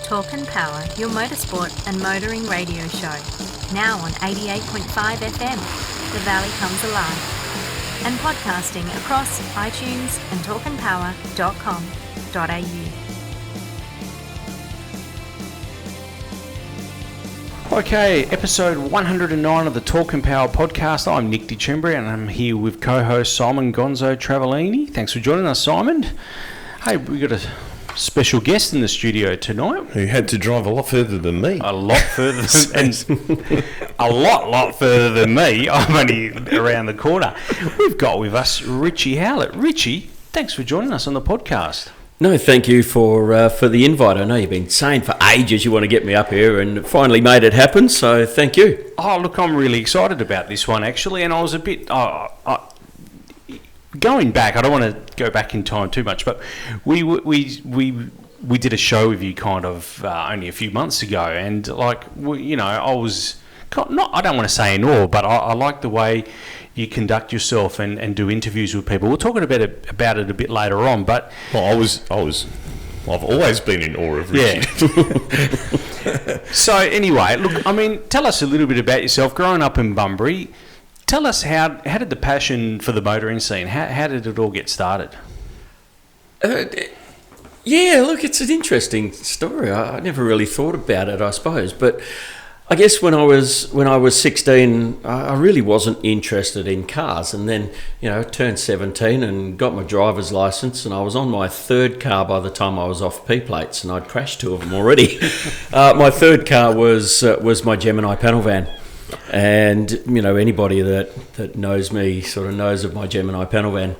Talk and Power, your motorsport and motoring radio show. Now on 88.5 FM, The Valley Comes Alive. And podcasting across iTunes and talkandpower.com.au. Okay, episode 109 of the Talk and Power podcast. I'm Nick DiCembria and I'm here with co-host Simon Gonzo Travellini. Thanks for joining us, Simon. Hey, we got a special guest in the studio tonight. Who had to drive a lot further than me. A lot further than a lot further than me. I'm only around the corner. We've got with us Richie Howlett. Richie, thanks for joining us on the podcast. No, thank you for the invite. I know you've been saying for ages you want to get me up here and finally made it happen, so thank you. Oh, look, I'm really excited about this one, actually, and I was a bit... going back, I don't want to go back in time too much, but we did a show with you kind of only a few months ago, and I was not, I don't want to say in awe, but I like the way you conduct yourself and do interviews with people. We'll talk about it a bit later on, but I've always been in awe of Richie. Yeah. So anyway, look, I mean, tell us a little bit about yourself. Growing up in Bunbury, tell us how did the passion for the motoring scene, how did it all get started? Yeah, look, it's an interesting story. I never really thought about it, I suppose, but I guess when I was 16, I really wasn't interested in cars, and then turned 17 and got my driver's license, and I was on my third car by the time I was off P plates, and I'd crashed two of them already. My third car was my Gemini panel van. And anybody that knows me sort of knows of my Gemini panel van,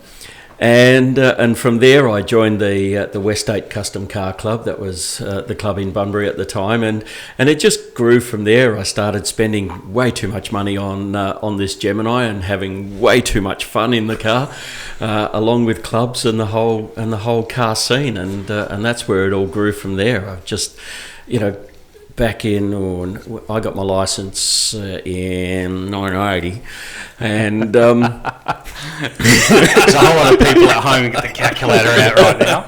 and from there I joined the Westgate Custom Car Club. That was the club in Bunbury at the time, and it just grew from there. I started spending way too much money on this Gemini and having way too much fun in the car, along with clubs and the whole car scene, and that's where it all grew from there. I've just back I got my license in 1980, and there's a whole lot of people at home get the calculator out right now.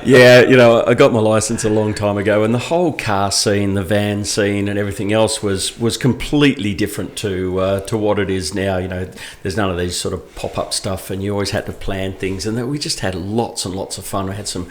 Yeah, I got my license a long time ago, and the whole car scene, the van scene, and everything else was completely different to what it is now. There's none of these sort of pop-up stuff, and you always had to plan things, and we just had lots and lots of fun. We had some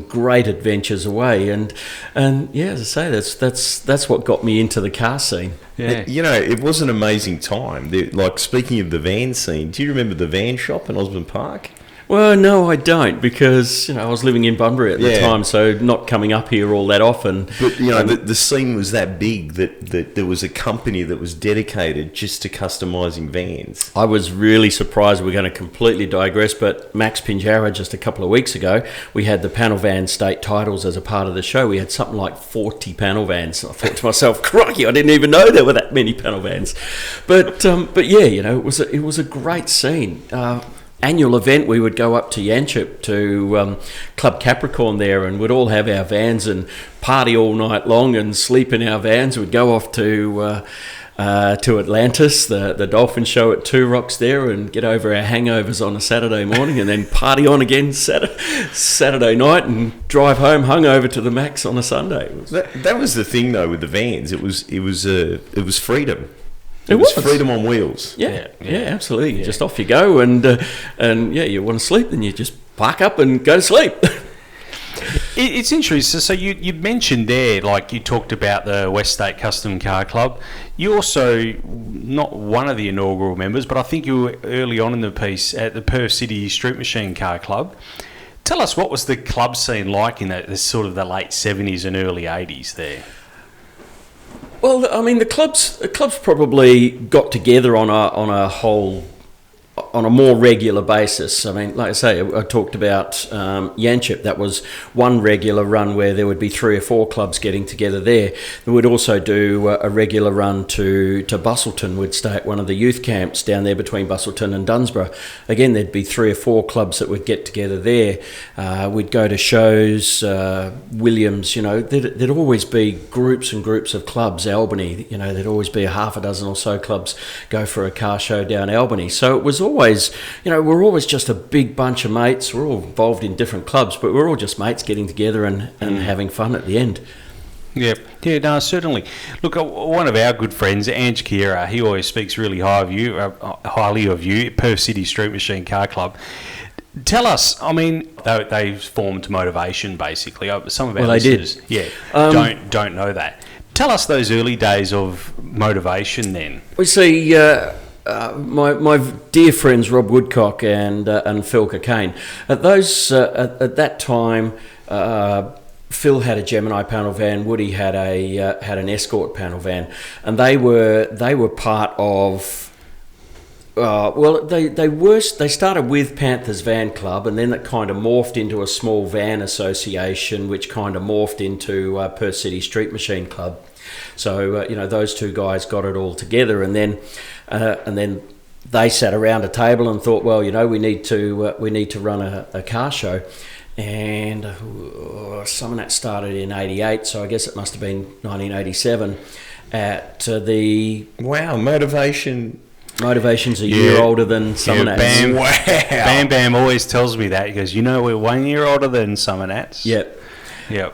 great adventures away, and yeah, as I say, that's what got me into the car scene. Yeah. It was an amazing time. Like, speaking of the van scene, do you remember the van shop in Osborne Park? Well, no, I don't, because I was living in Bunbury at the time, so not coming up here all that often. But the scene was that big that there was a company that was dedicated just to customising vans. I was really surprised. We're going to completely digress, but Max Pinjarra just a couple of weeks ago, we had the panel van state titles as a part of the show. We had something like 40 panel vans. I thought to myself, crikey, I didn't even know there were that many panel vans. But yeah, it was a great scene. Annual event, we would go up to Yanchep to Club Capricorn there, and we'd all have our vans and party all night long and sleep in our vans. We'd go off to Atlantis, the dolphin show at Two Rocks there, and get over our hangovers on a Saturday morning, and then party on again Saturday night and drive home hungover to the max on a Sunday. That was the thing though with the vans. It was freedom. It was freedom on wheels. Yeah, absolutely. Yeah. Just off you go, and you want to sleep, then you just park up and go to sleep. It's interesting. So you mentioned there, like you talked about the Westgate Custom Car Club. You also, not one of the inaugural members, but I think you were early on in the piece at the Perth City Street Machine Car Club. Tell us, what was the club scene like in the sort of the late 70s and early 80s there? Well, I mean, the clubs probably got together on a more regular basis. I mean, like I say, I talked about Yanchep. That was one regular run where there would be 3 or 4 clubs getting together there. We would also do a regular run to Busselton. We'd stay at one of the youth camps down there between Busselton and Dunsborough. Again, there'd be 3 or 4 clubs that would get together there. We'd go to shows, Williams, there'd always be groups and groups of clubs. Albany, there'd always be a half a dozen or so clubs go for a car show down Albany. So it was always always, we're always just a big bunch of mates. We're all involved in different clubs, but we're all just mates getting together and having fun at the end. Yeah, no, certainly. Look, one of our good friends, Ange Kiera, he always speaks really highly of you, Perth City Street Machine Car Club. Tell us, I mean, they've formed Motorvation, basically. Some of our listeners, don't know that. Tell us those early days of Motorvation then. We see my dear friends Rob Woodcock and Phil Cockayne. At that time, Phil had a Gemini panel van. Woody had an Escort panel van, and they were part of. They started with Panthers Van Club, and then it kind of morphed into a small van association, which kind of morphed into Perth City Street Machine Club. So those two guys got it all together, and then they sat around a table and thought, well, we need to run a car show, and Summernats started in '88, so I guess it must have been 1987 at the Motivation's a year older than Summernats. Bam always tells me that. He goes, we're 1 year older than Summernats. Yep. Yep.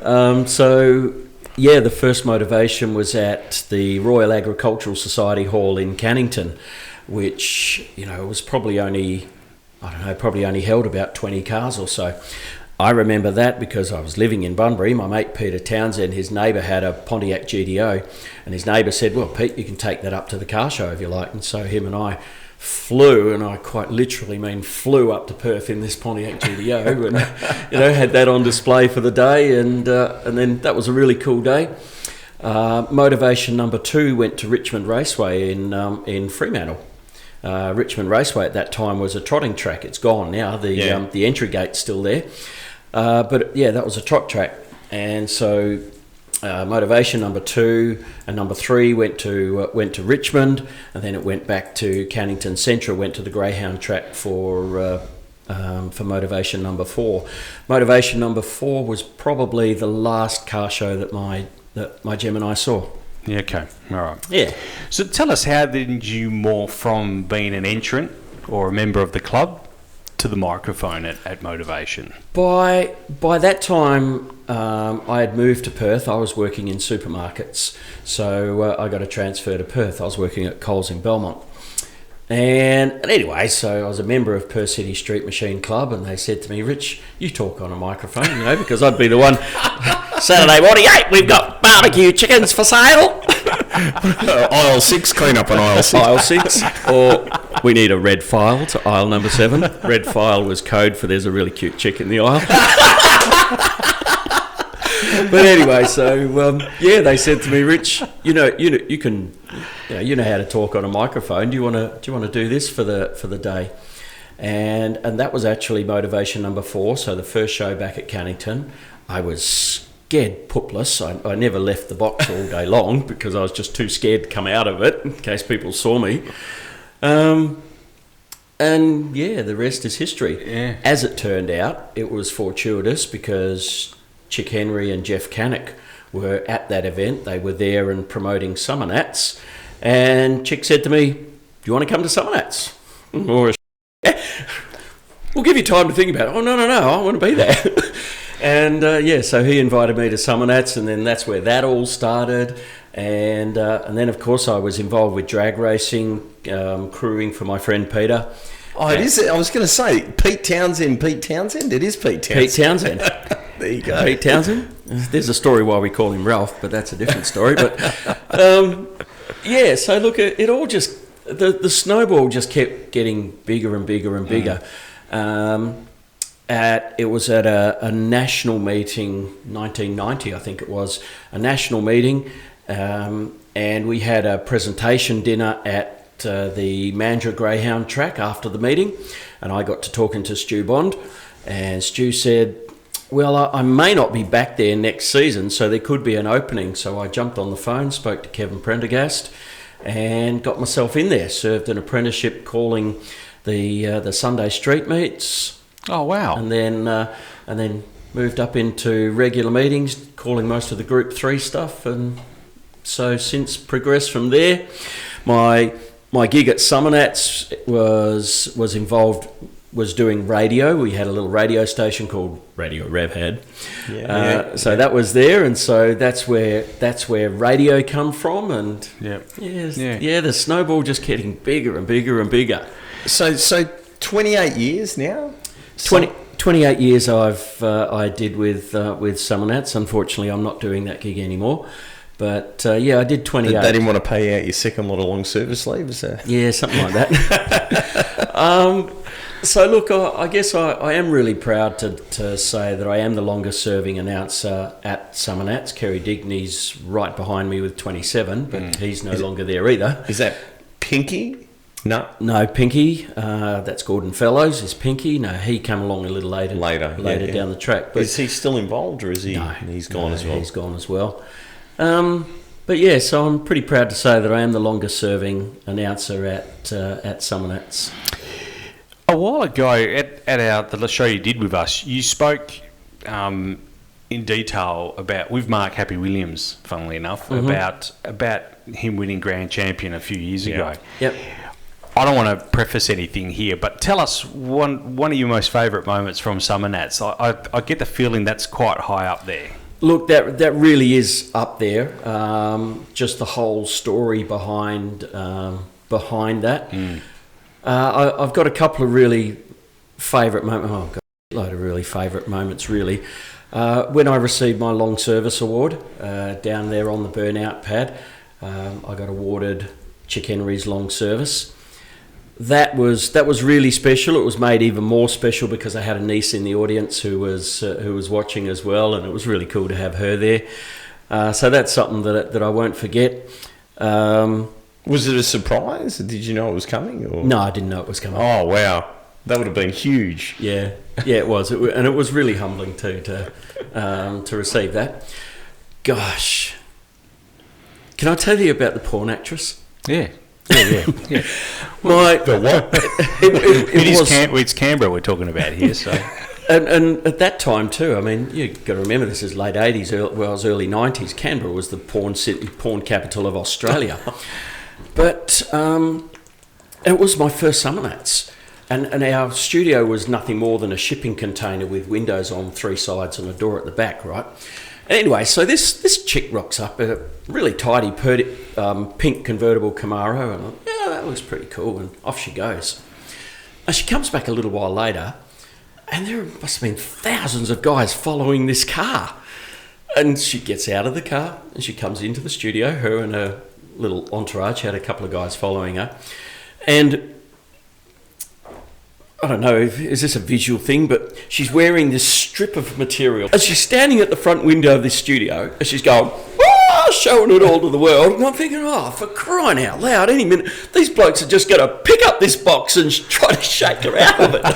The first Motivation was at the Royal Agricultural Society Hall in Cannington, which, was probably only held about 20 cars or so. I remember that because I was living in Bunbury. My mate Peter Townsend, his neighbour, had a Pontiac GTO, and his neighbour said, well, Pete, you can take that up to the car show if you like. And so him and I flew, and I quite literally mean flew up to Perth in this Pontiac GTO and had that on display for the day, and then that was a really cool day. Motivation number 2 went to Richmond Raceway in Fremantle. Richmond Raceway at that time was a trotting track. It's gone now. The entry gate's still there. But that was a trot track, and so Motivation number 2 and number 3 went to Richmond, and then it went back to Cannington Central. Went to the Greyhound track for Motivation number 4. Motivation number 4 was probably the last car show that my Gemini saw. Yeah, okay, all right. Yeah. So tell us, how did you morph from being an entrant or a member of the club to the microphone at Motivation? By that time, I had moved to Perth. I was working in supermarkets, so I got a transfer to Perth. I was working at Coles in Belmont. And anyway, so I was a member of Perth City Street Machine Club, and they said to me, Rich, you talk on a microphone, because I'd be the one. Saturday morning, hey, we've got barbecue chickens for sale. Aisle 6, clean up on aisle 6. Aisle 6, or we need a red file to aisle number 7. Red file was code for there's a really cute chick in the aisle. But anyway, so they said to me, Rich, you know how to talk on a microphone. Do you want to do this for the day? And that was actually Motivation number 4. So the first show back at Cannington, I was scared poopless. I never left the box all day long because I was just too scared to come out of it in case people saw me. And the rest is history. Yeah. As it turned out, it was fortuitous because Chick Henry and Jeff Cannock were at that event. They were there and promoting Summernats, and Chick said to me, do you want to come to Summernats? Or we'll give you time to think about it. Oh, no, I want to be there. And so he invited me to Summernats, and then that's where that all started. And then, of course, I was involved with drag racing, crewing for my friend Peter. Oh, it is. I was going to say Pete Townsend. It is Pete Townsend. Pete Townsend. There you go. Pete Townsend. There's a story why we call him Ralph, but that's a different story. But so look, it all just the snowball just kept getting bigger and bigger and bigger. It was at a national meeting, 1990, I think it was, a national meeting, and we had a presentation dinner at the Mandurah Greyhound track after the meeting, and I got to talking to Stu Bond, and Stu said, well, I may not be back there next season, so there could be an opening. So I jumped on the phone, spoke to Kevin Prendergast, and got myself in there. Served an apprenticeship calling the Sunday street meets. Oh wow! And then moved up into regular meetings, calling most of the Group 3 stuff, and so since progressed from there. My my gig at Summernats was doing radio. We had a little radio station called Radio Rev had. So that was there, and so that's where radio come from, and the snowball just getting bigger and bigger and bigger. So 28 years now. 28 years I did with Summernats. Unfortunately, I'm not doing that gig anymore. But I did 28. They didn't want to pay out your second lot of long service leave, is that? Yeah, something like that. So look, I guess I am really proud to say that I am the longest serving announcer at Summernats. Kerry Digney's right behind me with 27, but he's no longer there either. Is that Pinky? No, Pinky. That's Gordon Fellows. Is Pinky? No, he came along a little later down the track. But is he still involved, or is he? No, he's gone as well. He's gone as well. But yeah, so I'm pretty proud to say that I am the longest serving announcer at Summernats. A while ago at the show you did with us, you spoke in detail with Mark Happy Williams, funnily enough, about him winning Grand Champion a few years ago. Yep. I don't want to preface anything here, but tell us one of your most favourite moments from Summernats. I get the feeling that's quite high up there. Look, that really is up there. Just the whole story behind that. I've got a couple of really favourite moments. Oh, I've got a load of really favourite moments, really. When I received my long service award down there on the burnout pad, I got awarded Chick Henry's long service. That was really special. It was made even more special because I had a niece in the audience who was watching as well, and it was really cool to have her there. So that's something that I won't forget. Was it a surprise? Did you know it was coming? Or? No, I didn't know it was coming. Oh wow, that would have been huge. Yeah, it was, and it was really humbling too to receive that. Gosh, can I tell you about the porn actress? Yeah. The what? It's Canberra we're talking about here, so. And at that time too, I mean, you've got to remember this is late 80s, early 90s. Canberra was the porn capital of Australia. But it was my first Summernats. And our studio was nothing more than a shipping container with windows on three sides and a door at the back, right? Anyway, so this chick rocks up in a really tidy pink convertible Camaro, and that looks pretty cool, and off she goes. And she comes back a little while later, and there must have been thousands of guys following this car. And she gets out of the car, and she comes into the studio, her and her little entourage had a couple of guys following her, and I don't know, is this a visual thing, but she's wearing this strip of material. And she's standing at the front window of this studio, and she's going, showing it all to the world. And I'm thinking, for crying out loud, any minute, these blokes are just going to pick up this box and try to shake her out of it. And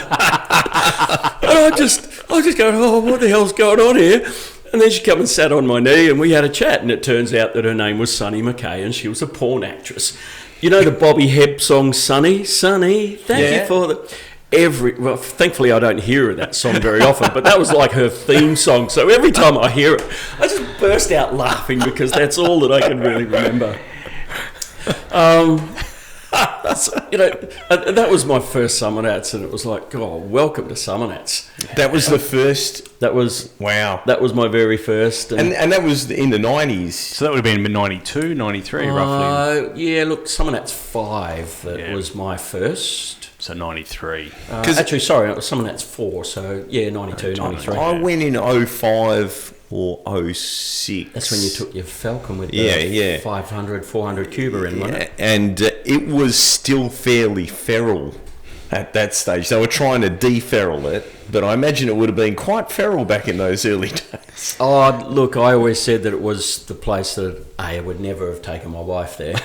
I was just going, what the hell's going on here? And then she come and sat on my knee, and we had a chat, and it turns out that her name was Sunny McKay, and she was a porn actress. You know the Bobby Hebb song, Sunny, thank you for the... thankfully I don't hear that song very often, but that was like her theme song. So every time I hear it, I just burst out laughing because that's all that I can really remember. That was my first Summernats, and it was like, welcome to Summernats. That was the first. That was wow. That was my very first, and that was in the 90s. So that would have been 92, 93, roughly. Yeah, look, Summernats 5. That was my first. So 93. Actually, sorry, it was Summernats 4. So yeah, 92, 93. I went in 05 or 06. That's when you took your Falcon with the 500, 400 cuber in, wasn't it? And it was still fairly feral at that stage. They were trying to deferal it, but I imagine it would have been quite feral back in those early days. Oh, look, I always said that it was the place that I would never have taken my wife there.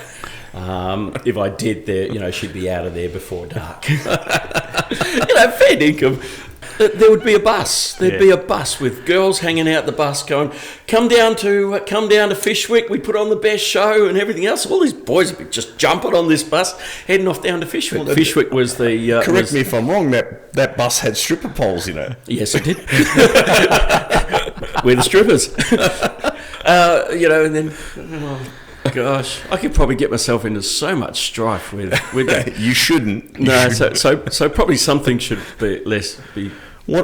If I did there, she'd be out of there before dark. Fair dinkum. There would be a bus. There'd be a bus with girls hanging out the bus going, come down to Fishwick. We put on the best show and everything else. All these boys would be just jumping on this bus, heading off down to Fishwick. Well, Fishwick was the... correct me if I'm wrong, that bus had stripper poles in it. Yes, it did. We're the strippers. And then... gosh, I could probably get myself into so much strife with that. You shouldn't. So probably something should be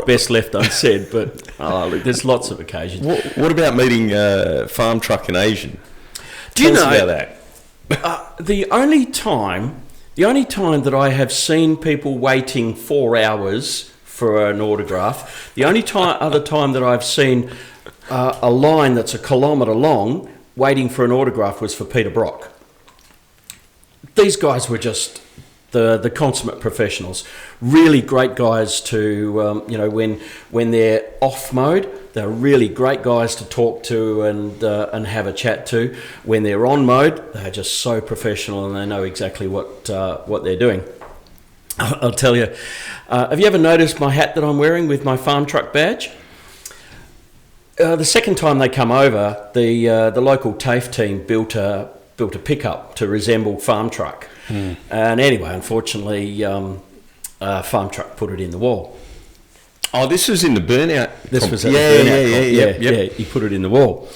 best left unsaid. But look, there's lots of occasions. What about meeting farm truck and Asian? Do you know about that? the only time that I have seen people waiting 4 hours for an autograph, the only other time that I've seen a line that's a kilometre long waiting for an autograph was for Peter Brock. These guys were just the consummate professionals. Really great guys to, when they're off mode, they're really great guys to talk to and have a chat to. When they're on mode, they're just so professional and they know exactly what they're doing. I'll tell you, have you ever noticed my hat that I'm wearing with my farm truck badge? The second time they come over, the local TAFE team built a pickup to resemble farm truck. And anyway, unfortunately, farm truck put it in the wall. Oh, this was in the burnout. This was at the burnout. Yeah. He put it in the wall.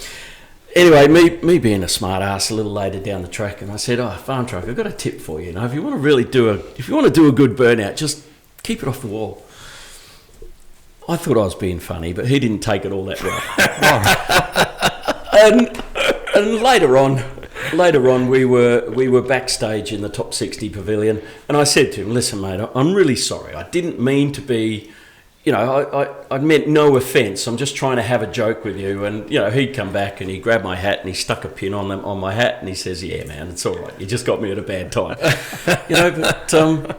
Anyway, me being a smart ass, a little later down the track, and I said, farm truck, I've got a tip for you. You know, if you want to do a good burnout, just keep it off the wall. I thought I was being funny, but he didn't take it all that well. And later on, we were backstage in the top 60 pavilion, and I said to him, "Listen, mate, I'm really sorry. I didn't mean to be, I meant no offence. I'm just trying to have a joke with you." And he'd come back and he grabbed my hat and he stuck a pin on my hat and he says, "Yeah, man, it's all right. You just got me at a bad time."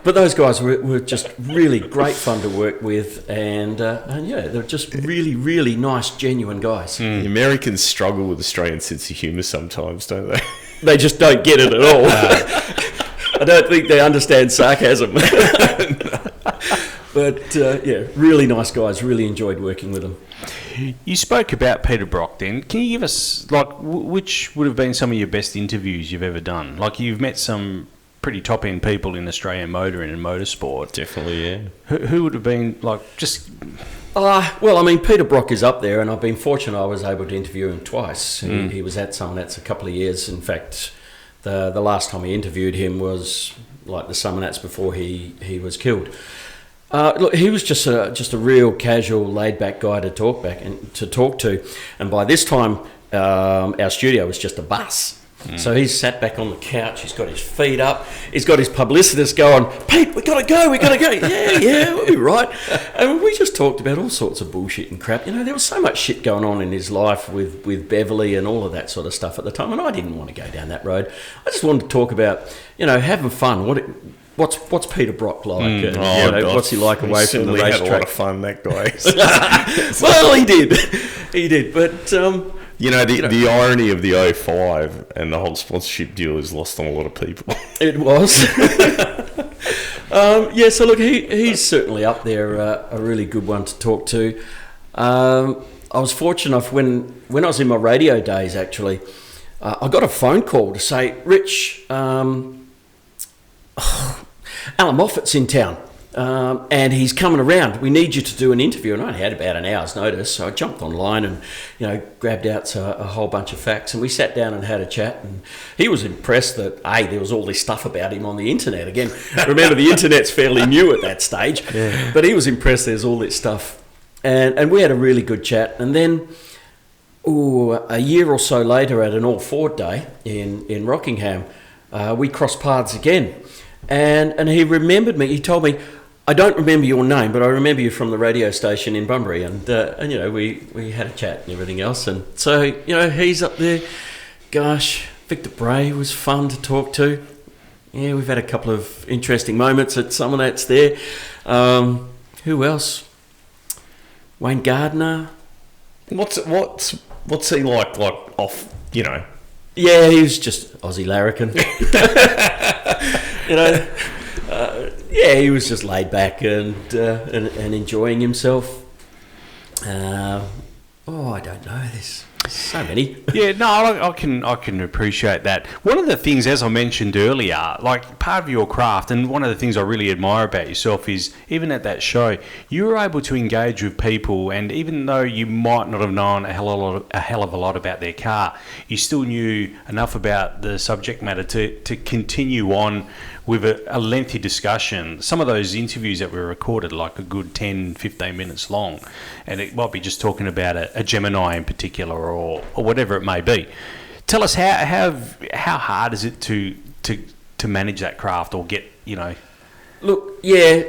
But those guys were just really great fun to work with, and they're just really, really nice, genuine guys. The Americans struggle with Australian sense of humour sometimes, don't they? They just don't get it at all. I don't think they understand sarcasm. But really nice guys. Really enjoyed working with them. You spoke about Peter Brock then. Can you give us, which would have been some of your best interviews you've ever done? Like, you've met some pretty top-end people in Australian motoring and motorsport. Definitely, yeah. Who would have been, just... Well, I mean, Peter Brock is up there, and I've been fortunate I was able to interview him twice. He was at Summernats a couple of years. In fact, the last time I interviewed him was like the Summernats before he was killed. Look, he was just a real casual, laid-back guy to talk to, and by this time, our studio was just a bus. So he's sat back on the couch. He's got his feet up. He's got his publicist going, "Pete, we gotta go. Yeah, we'll be right." And we just talked about all sorts of bullshit and crap. There was so much shit going on in his life with Beverly and all of that sort of stuff at the time, and I didn't want to go down that road. I just wanted to talk about, having fun. What's Peter Brock like? What's he like away from the racetrack? Had a lot of fun, that guy. Well, he did. But the irony of the 05 and the whole sponsorship deal is lost on a lot of people. It was. So look, he's certainly up there, a really good one to talk to. I was fortunate enough when I was in my radio days, actually, I got a phone call to say, "Rich, Alan Moffat's in town, and he's coming around. We need you to do an interview." And I had about an hour's notice, so I jumped online and grabbed out a whole bunch of facts, and we sat down and had a chat. And he was impressed that there was all this stuff about him on the internet. Again, remember, the internet's fairly new at that stage, but he was impressed there's all this stuff, and we had a really good chat. And then a year or so later, at an All Ford Day in Rockingham, we crossed paths again. And he remembered me. He told me, "I don't remember your name, but I remember you from the radio station in Bunbury." And we had a chat and everything else. And so, he's up there. Gosh, Victor Bray was fun to talk to. Yeah, we've had a couple of interesting moments at Summernats there. Who else? Wayne Gardner. What's he like off, Yeah, he was just Aussie larrikin. He was just laid back and enjoying himself. I don't know this. So many. Yeah, no, I can appreciate that. One of the things, as I mentioned earlier, like part of your craft, and one of the things I really admire about yourself is even at that show, you were able to engage with people, and even though you might not have known a hell of a lot about their car, you still knew enough about the subject matter to continue on with a lengthy discussion. Some of those interviews that were recorded like a good 10, 15 minutes long, and it might be just talking about a Gemini in particular or whatever it may be. Tell us how hard is it to manage that craft or get, Look, yeah,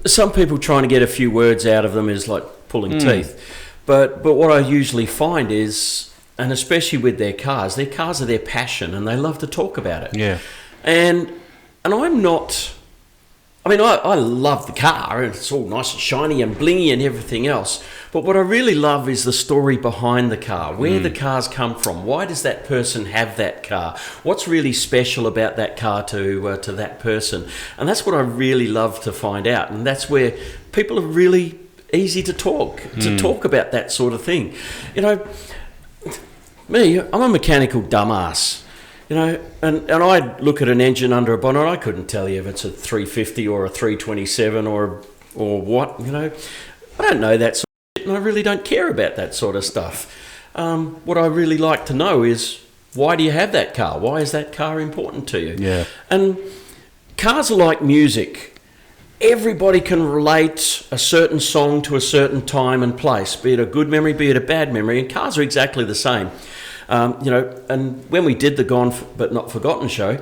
some people trying to get a few words out of them is like pulling teeth. But what I usually find is, and especially with their cars are their passion and they love to talk about it. Yeah. And I'm not... I mean, I love the car, and it's all nice and shiny and blingy and everything else. But what I really love is the story behind the car, where the cars come from. Why does that person have that car? What's really special about that car to that person? And that's what I really love to find out. And that's where people are really easy to talk about that sort of thing. Me, I'm a mechanical dumbass. And I look at an engine under a bonnet, I couldn't tell you if it's a 350 or a 327 or what, I don't know that sort of shit, and I really don't care about that sort of stuff. What I really like to know is, why do you have that car? Why is that car important to you? Yeah. And cars are like music. Everybody can relate a certain song to a certain time and place, be it a good memory, be it a bad memory, and cars are exactly the same. And when we did the Gone But Not Forgotten show,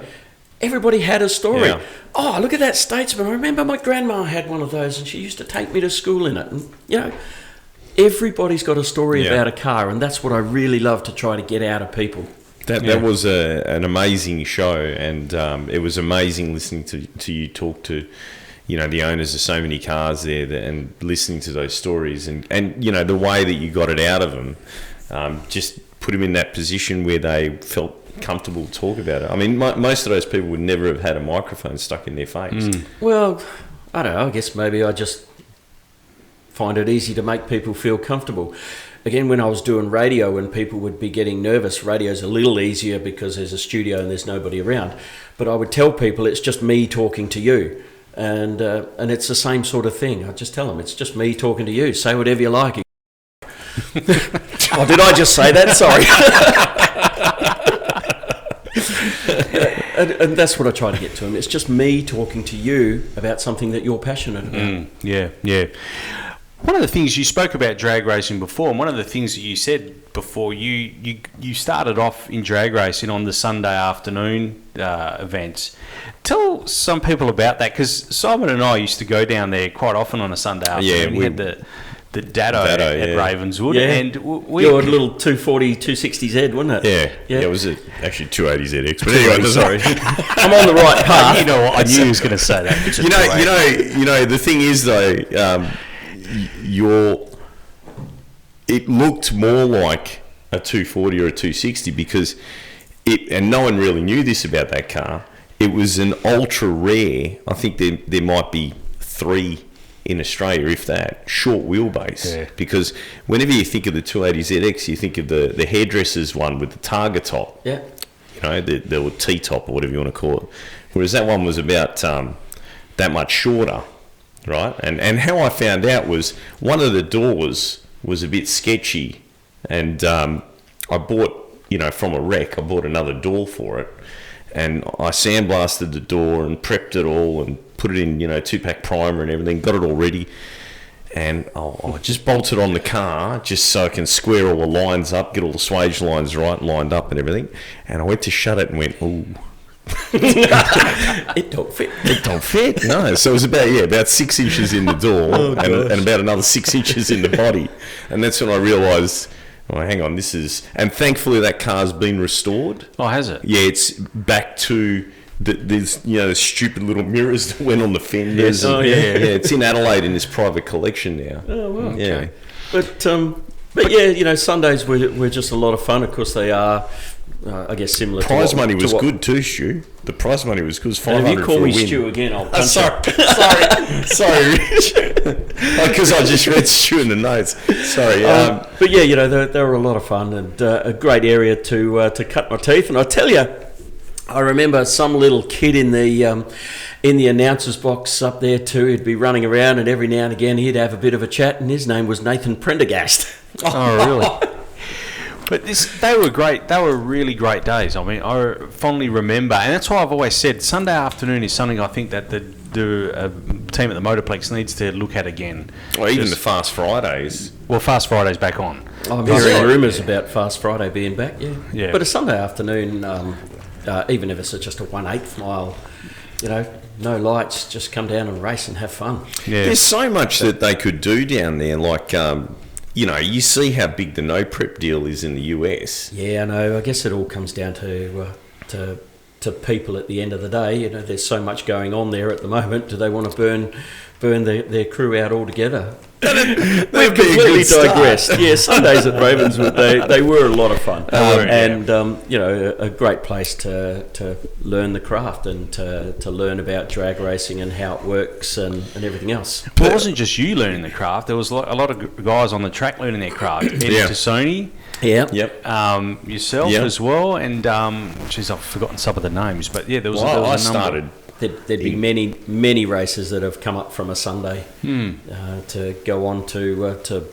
everybody had a story. Yeah. Oh, look at that Statesman. I remember my grandma had one of those and she used to take me to school in it. And, everybody's got a story about a car, and that's what I really love to try to get out of people. That was an amazing show, and it was amazing listening to you talk to, the owners of so many cars there, and listening to those stories, and the way that you got it out of them, just put them in that position where they felt comfortable to talk about it. I mean, most of those people would never have had a microphone stuck in their face. Well, I don't know. I guess maybe I just find it easy to make people feel comfortable. Again, when I was doing radio, when people would be getting nervous, radio's a little easier because there's a studio and there's nobody around. But I would tell people it's just me talking to you. And it's the same sort of thing. I just tell them it's just me talking to you. Say whatever you like. Oh, did I just say that? Sorry. and that's what I try to get to them. It's just me talking to you about something that you're passionate about. Yeah. One of the things you spoke about drag racing before, and one of the things that you said before, you started off in drag racing on the Sunday afternoon events. Tell some people about that, because Simon and I used to go down there quite often on a Sunday afternoon. We had the Dado at Ravenswood, and we your little 240 260Z, wasn't it? Yeah, it was actually 280ZX. But anyway, sorry, I'm on the right path. You know what? I knew he was going to say that. You know. The thing is, though, it looked more like a 240 or a 260 because and no one really knew this about that car. It was an ultra rare. I think there might be 3 in Australia, if that, short wheelbase. Yeah. Because whenever you think of the 280ZX, you think of the hairdresser's one with the Targa top. Yeah. The T-top or whatever you want to call it. Whereas that one was about that much shorter, right? And how I found out was one of the doors was a bit sketchy, and I bought, from a wreck, I bought another door for it, and I sandblasted the door and prepped it all and put it in, 2-pack primer and everything, got it all ready, and I just bolted on the car just so I can square all the lines up, get all the swage lines right, lined up and everything, and I went to shut it and went, ooh. It don't fit. It don't fit. No. So it was about 6 inches in the door and about another 6 inches in the body. And that's when I realised, hang on, and thankfully that car's been restored. Oh, has it? Yeah, it's back to there's the stupid little mirrors that went on the fenders. Yes. Yeah, it's in Adelaide in this private collection now. Oh, well. Yeah. But But yeah, Sundays were just a lot of fun. Of course, they are, I guess, similar. Prize money was good too, Stu. The prize money was good. $500 if you call for a me win. Stu again, I'll punch Sorry, Rich. Because I just read Stu in the notes. Sorry. But yeah, they were a lot of fun and a great area to cut my teeth. And I tell you, I remember some little kid in the announcer's box up there too. He'd be running around, and every now and again he'd have a bit of a chat, and his name was Nathan Prendergast. Oh, really? But they were great. They were really great days. I mean, I fondly remember, and that's why I've always said Sunday afternoon is something I think that the team at the Motorplex needs to look at again. Well, even the Fast Fridays. Well, Fast Friday's back on. I'm hearing rumours about Fast Friday being back. Yeah. But a Sunday afternoon, even if it's just a 1/8 mile, no lights, just come down and race and have fun. Yeah. There's so much that they could do down there. Like, you see how big the no prep deal is in the US. Yeah, I know. I guess it all comes down to people at the end of the day. There's so much going on there at the moment. Do they want to burn their crew out altogether? We've completely digressed. Yeah, Sundays at Ravenswood, they were a lot of fun, and a great place to learn the craft and to learn about drag racing and how it works and everything else. But it wasn't just you learning the craft. There was a lot of guys on the track learning their craft. Eddie Tassoni. Yeah. Yep. Yourself as well, and I've forgotten some of the names, but yeah, there was a number. There'd be many races that have come up from a Sunday to go on to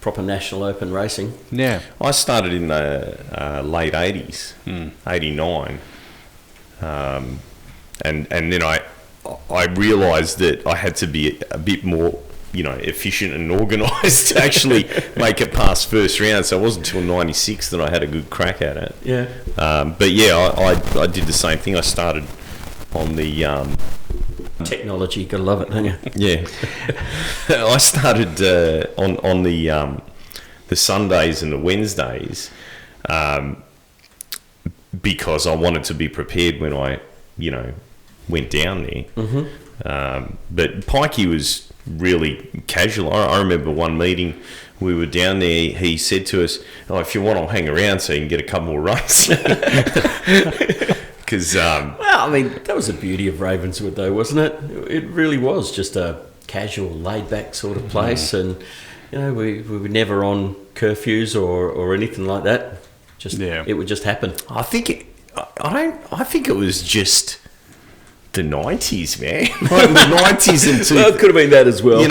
proper National Open racing. Yeah, I started in the late 80s, 89, and then I realised that I had to be a bit more efficient and organised to actually make it past first round. So it wasn't until 96 that I had a good crack at it. Yeah. But yeah, I did the same thing. I started on the technology. Gotta love it, don't you? Yeah. I started on the Sundays and the Wednesdays because I wanted to be prepared when I went down there. Mm-hmm. But Pikey was really casual. I remember one meeting we were down there. He said to us, "Oh, if you want, I'll hang around so you can get a couple more runs." Because that was the beauty of Ravenswood, though, wasn't it? It really was just a casual, laid-back sort of place, and we were never on curfews or anything like that. It would just happen. I think it was just the 90s, man. Like the 90s and well, it could have been that as well.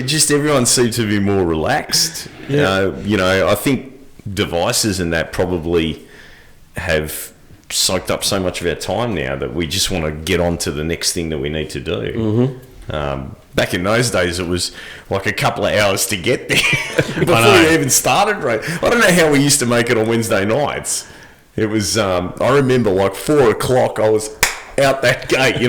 Just everyone seemed to be more relaxed. Yeah. I think devices and that probably have soaked up so much of our time now that we just want to get on to the next thing that we need to do. Mm-hmm. Back in those days, it was like a couple of hours to get there before you even started. Right? I don't know how we used to make it on Wednesday nights. It was, I remember like 4 o'clock, I was out that gate,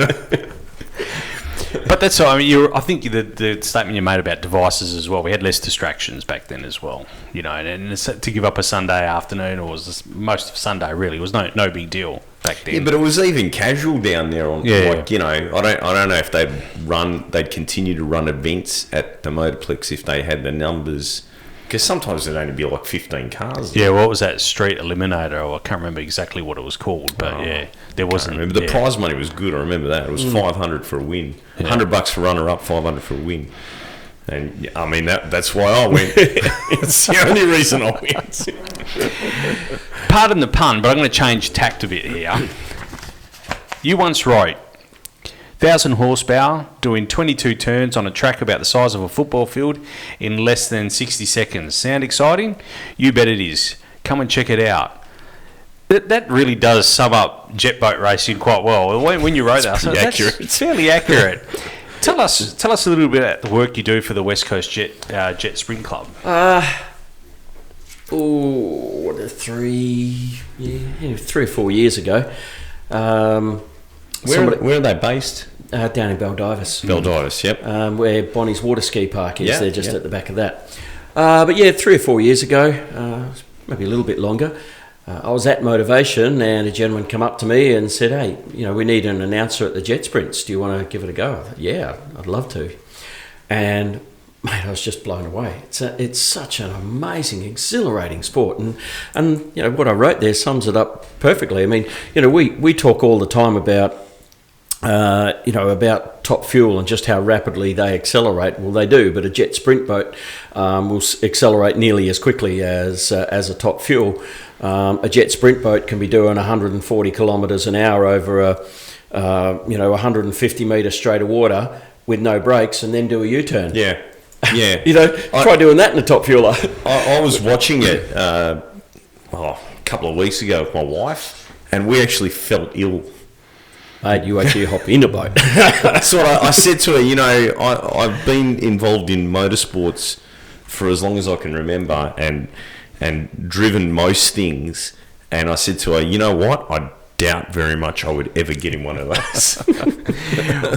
But that's all. I mean, I think the statement you made about devices as well. We had less distractions back then as well, and to give up a Sunday afternoon, or most of Sunday really, was no big deal back then. Yeah, but it was even casual down there. I don't know if they'd continue to run events at the Motorplex if they had the numbers. Because sometimes there'd only be like 15 cars. Yeah, what was that street eliminator? I can't remember exactly what it was called, but there wasn't. Remember the prize money was good. I remember that it was $500 for a win, $100 for runner-up, $500 for a win. And I mean that's why I went. That's the only reason I went. Pardon the pun, but I'm going to change tact a bit here. You once wrote, 1,000 horsepower, doing 22 turns on a track about the size of a football field in less than 60 seconds. Sound exciting? You bet it is. Come and check it out. That really does sum up jet boat racing quite well. When you wrote that, it's fairly accurate. Tell us a little bit about the work you do for the West Coast Jet Sprint Club. 3 or 4 years ago. Where are they based? Down in Baldivis. Baldivis, yep. Where Bonnie's water ski park is. They're just at the back of that. But 3 or 4 years ago, maybe a little bit longer, I was at Motorvation and a gentleman come up to me and said, "Hey, we need an announcer at the Jet Sprints. Do you want to give it a go?" I thought, "Yeah, I'd love to." And mate, I was just blown away. It's such an amazing, exhilarating sport, and you know what I wrote there sums it up perfectly. I mean, you know, we talk all the time about about top fuel and just how rapidly they accelerate. Well, they do, but a jet sprint boat will accelerate nearly as quickly as a top fuel. A jet sprint boat can be doing 140 kilometres an hour over a 150 metre straight of water with no brakes, and then do a U-turn. Yeah. Try doing that in a top fueler. I was watching it a couple of weeks ago with my wife, and we actually felt ill. Mate, you actually hop in a boat. So I said to her, I've been involved in motorsports for as long as I can remember, and driven most things. And I said to her, you know what? I doubt very much I would ever get in one of those.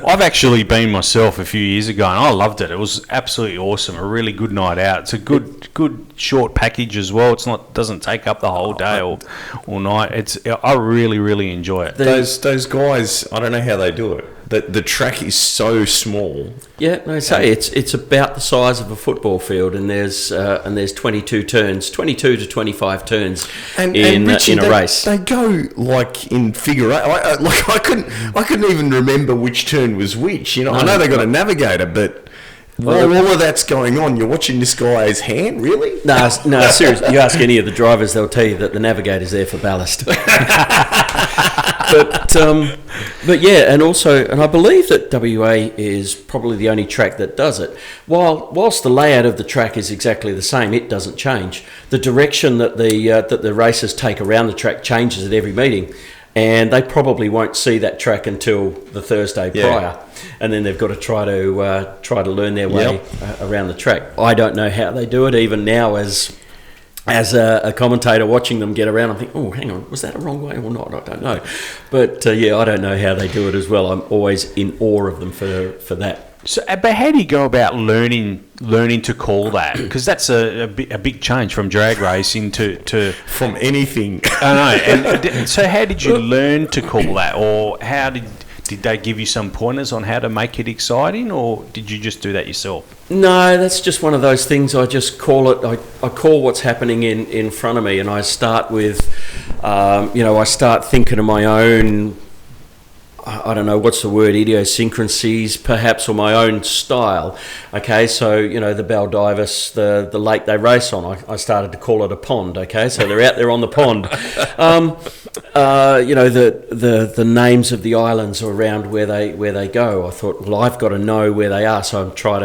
I've actually been myself a few years ago, and I loved it. It was absolutely awesome. A really good night out. It's a good short package as well. Doesn't take up the whole day or night. I really, really enjoy it. Those guys, I don't know how they do it. The track is so small. Yeah, no, say it's about the size of a football field, and there's 22 turns, 22 to 25 turns in a race. They go like in figure eight. I couldn't even remember which turn was which. I know they got a navigator, but while all of that's going on, you're watching this guy's hand. Really? No, seriously. You ask any of the drivers, they'll tell you that the navigator's there for ballast. But yeah, and I believe that WA is probably the only track that does it. Whilst the layout of the track is exactly the same, it doesn't change. The direction that the racers take around the track changes at every meeting, and they probably won't see that track until the Thursday prior, and then they've got to try to learn their way around the track. I don't know how they do it even now as a commentator watching them get around. I think, oh, hang on, was that a wrong way or not? I don't know. But I don't know how they do it as well. I'm always in awe of them for that. So, but how do you go about learning to call that? Because that's a big change from drag racing to from anything. I know. And so, how did you learn to call that, or how did they give you some pointers on how to make it exciting, or did you just do that yourself? No, that's just one of those things. I just call it. I call what's happening in front of me, and I start with, I start thinking of my own. I don't know, what's the word, idiosyncrasies perhaps, or my own style. Okay, so, the Baldivis, the lake they race on, I started to call it a pond, okay? So they're out there on the pond. The names of the islands around where they go. I thought, well, I've got to know where they are, so I'm try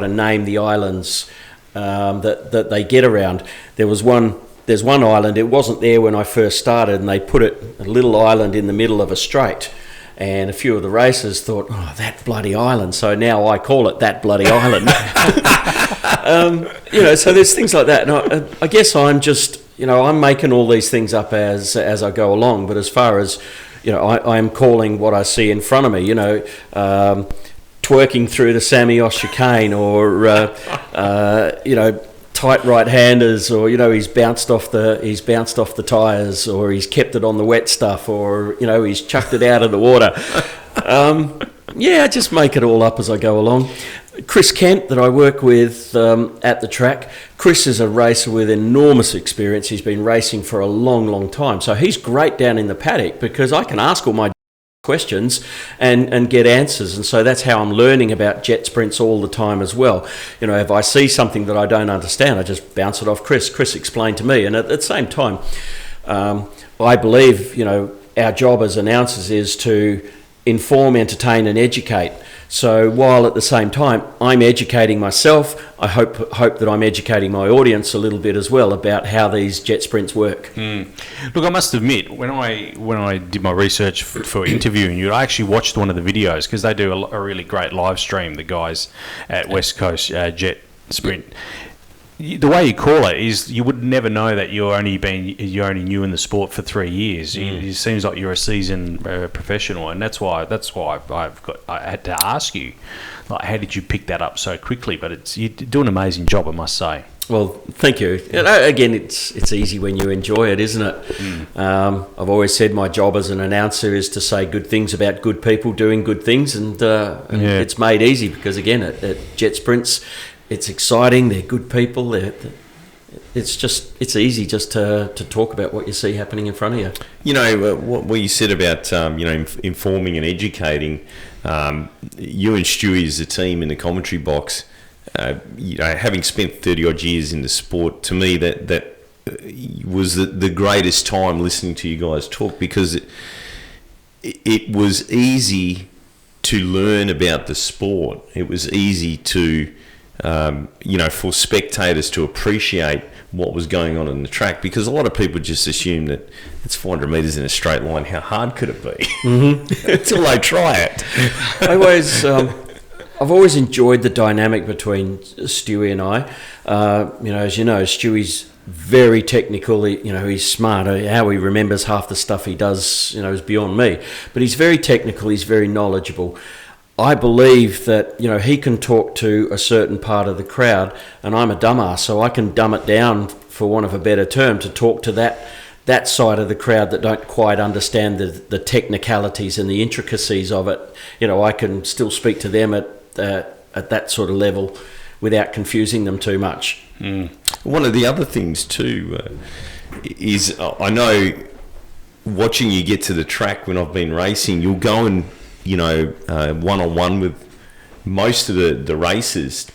to name the islands that they get around. There's one island, it wasn't there when I first started, and they put a little island in the middle of a straight. And a few of the racers thought, oh, that bloody island. So now I call it that bloody island. So there's things like that. And I guess I'm just, I'm making all these things up as I go along. But as far as, I'm calling what I see in front of me, twerking through the Samios chicane, or, tight right-handers, or he's bounced off the tyres, or he's kept it on the wet stuff, or he's chucked it out of the water. I just make it all up as I go along. Chris Kent, that I work with at the track, Chris is a racer with enormous experience. He's been racing for a long, long time, so he's great down in the paddock because I can ask all my questions and get answers, and so that's how I'm learning about jet sprints all the time as well. If I see something that I don't understand, I just bounce it off Chris. Chris explained to me, and at the same time, I believe our job as announcers is to inform, entertain, and educate. So while at the same time I'm educating myself, I hope that I'm educating my audience a little bit as well about how these jet sprints work. Look, I must admit, when I did my research for interviewing you, I actually watched one of the videos because they do a really great live stream, the guys at West Coast Jet Sprint. The way you call it is you would never know that you're only new in the sport for 3 years. It seems like you're a seasoned professional, and that's why I had to ask you, like, how did you pick that up so quickly? But you do an amazing job, I must say. Well, thank you. Again, it's easy when you enjoy it, isn't it? I've always said my job as an announcer is to say good things about good people doing good things, and it's made easy because, again, at Jet Sprints, it's exciting. They're good people. It's easy just to talk about what you see happening in front of you. You know, what you said about, informing and educating, you and Stewie as a team in the commentary box, having spent 30 odd years in the sport, to me that was the greatest time listening to you guys talk, because it was easy to learn about the sport. It was easy to, for spectators to appreciate what was going on in the track, because a lot of people just assume that it's 400 metres in a straight line. How hard could it be? Mm-hmm. Until they try it. I've always enjoyed the dynamic between Stewie and I. As you know, Stewie's very technical. He's smart. How he remembers half the stuff he does, is beyond me. But he's very technical. He's very knowledgeable. I believe that, he can talk to a certain part of the crowd, and I'm a dumbass, so I can dumb it down, for want of a better term, to talk to that side of the crowd that don't quite understand the technicalities and the intricacies of it. I can still speak to them at that sort of level without confusing them too much. Mm. One of the other things too is, I know, watching you get to the track when I've been racing, you'll go and one-on-one with most of the racers.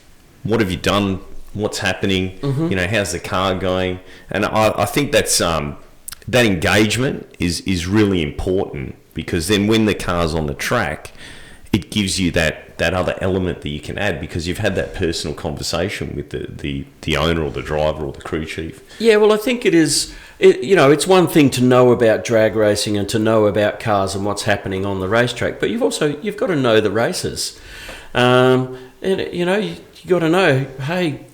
What have you done? What's happening? Mm-hmm. How's the car going? And I think that's that engagement is really important, because then when the car's on the track, it gives you that other element that you can add, because you've had that personal conversation with the owner or the driver or the crew chief. Yeah, well, I think it is. It's one thing to know about drag racing and to know about cars and what's happening on the racetrack, but you've got to know the racers. You got to know, hey,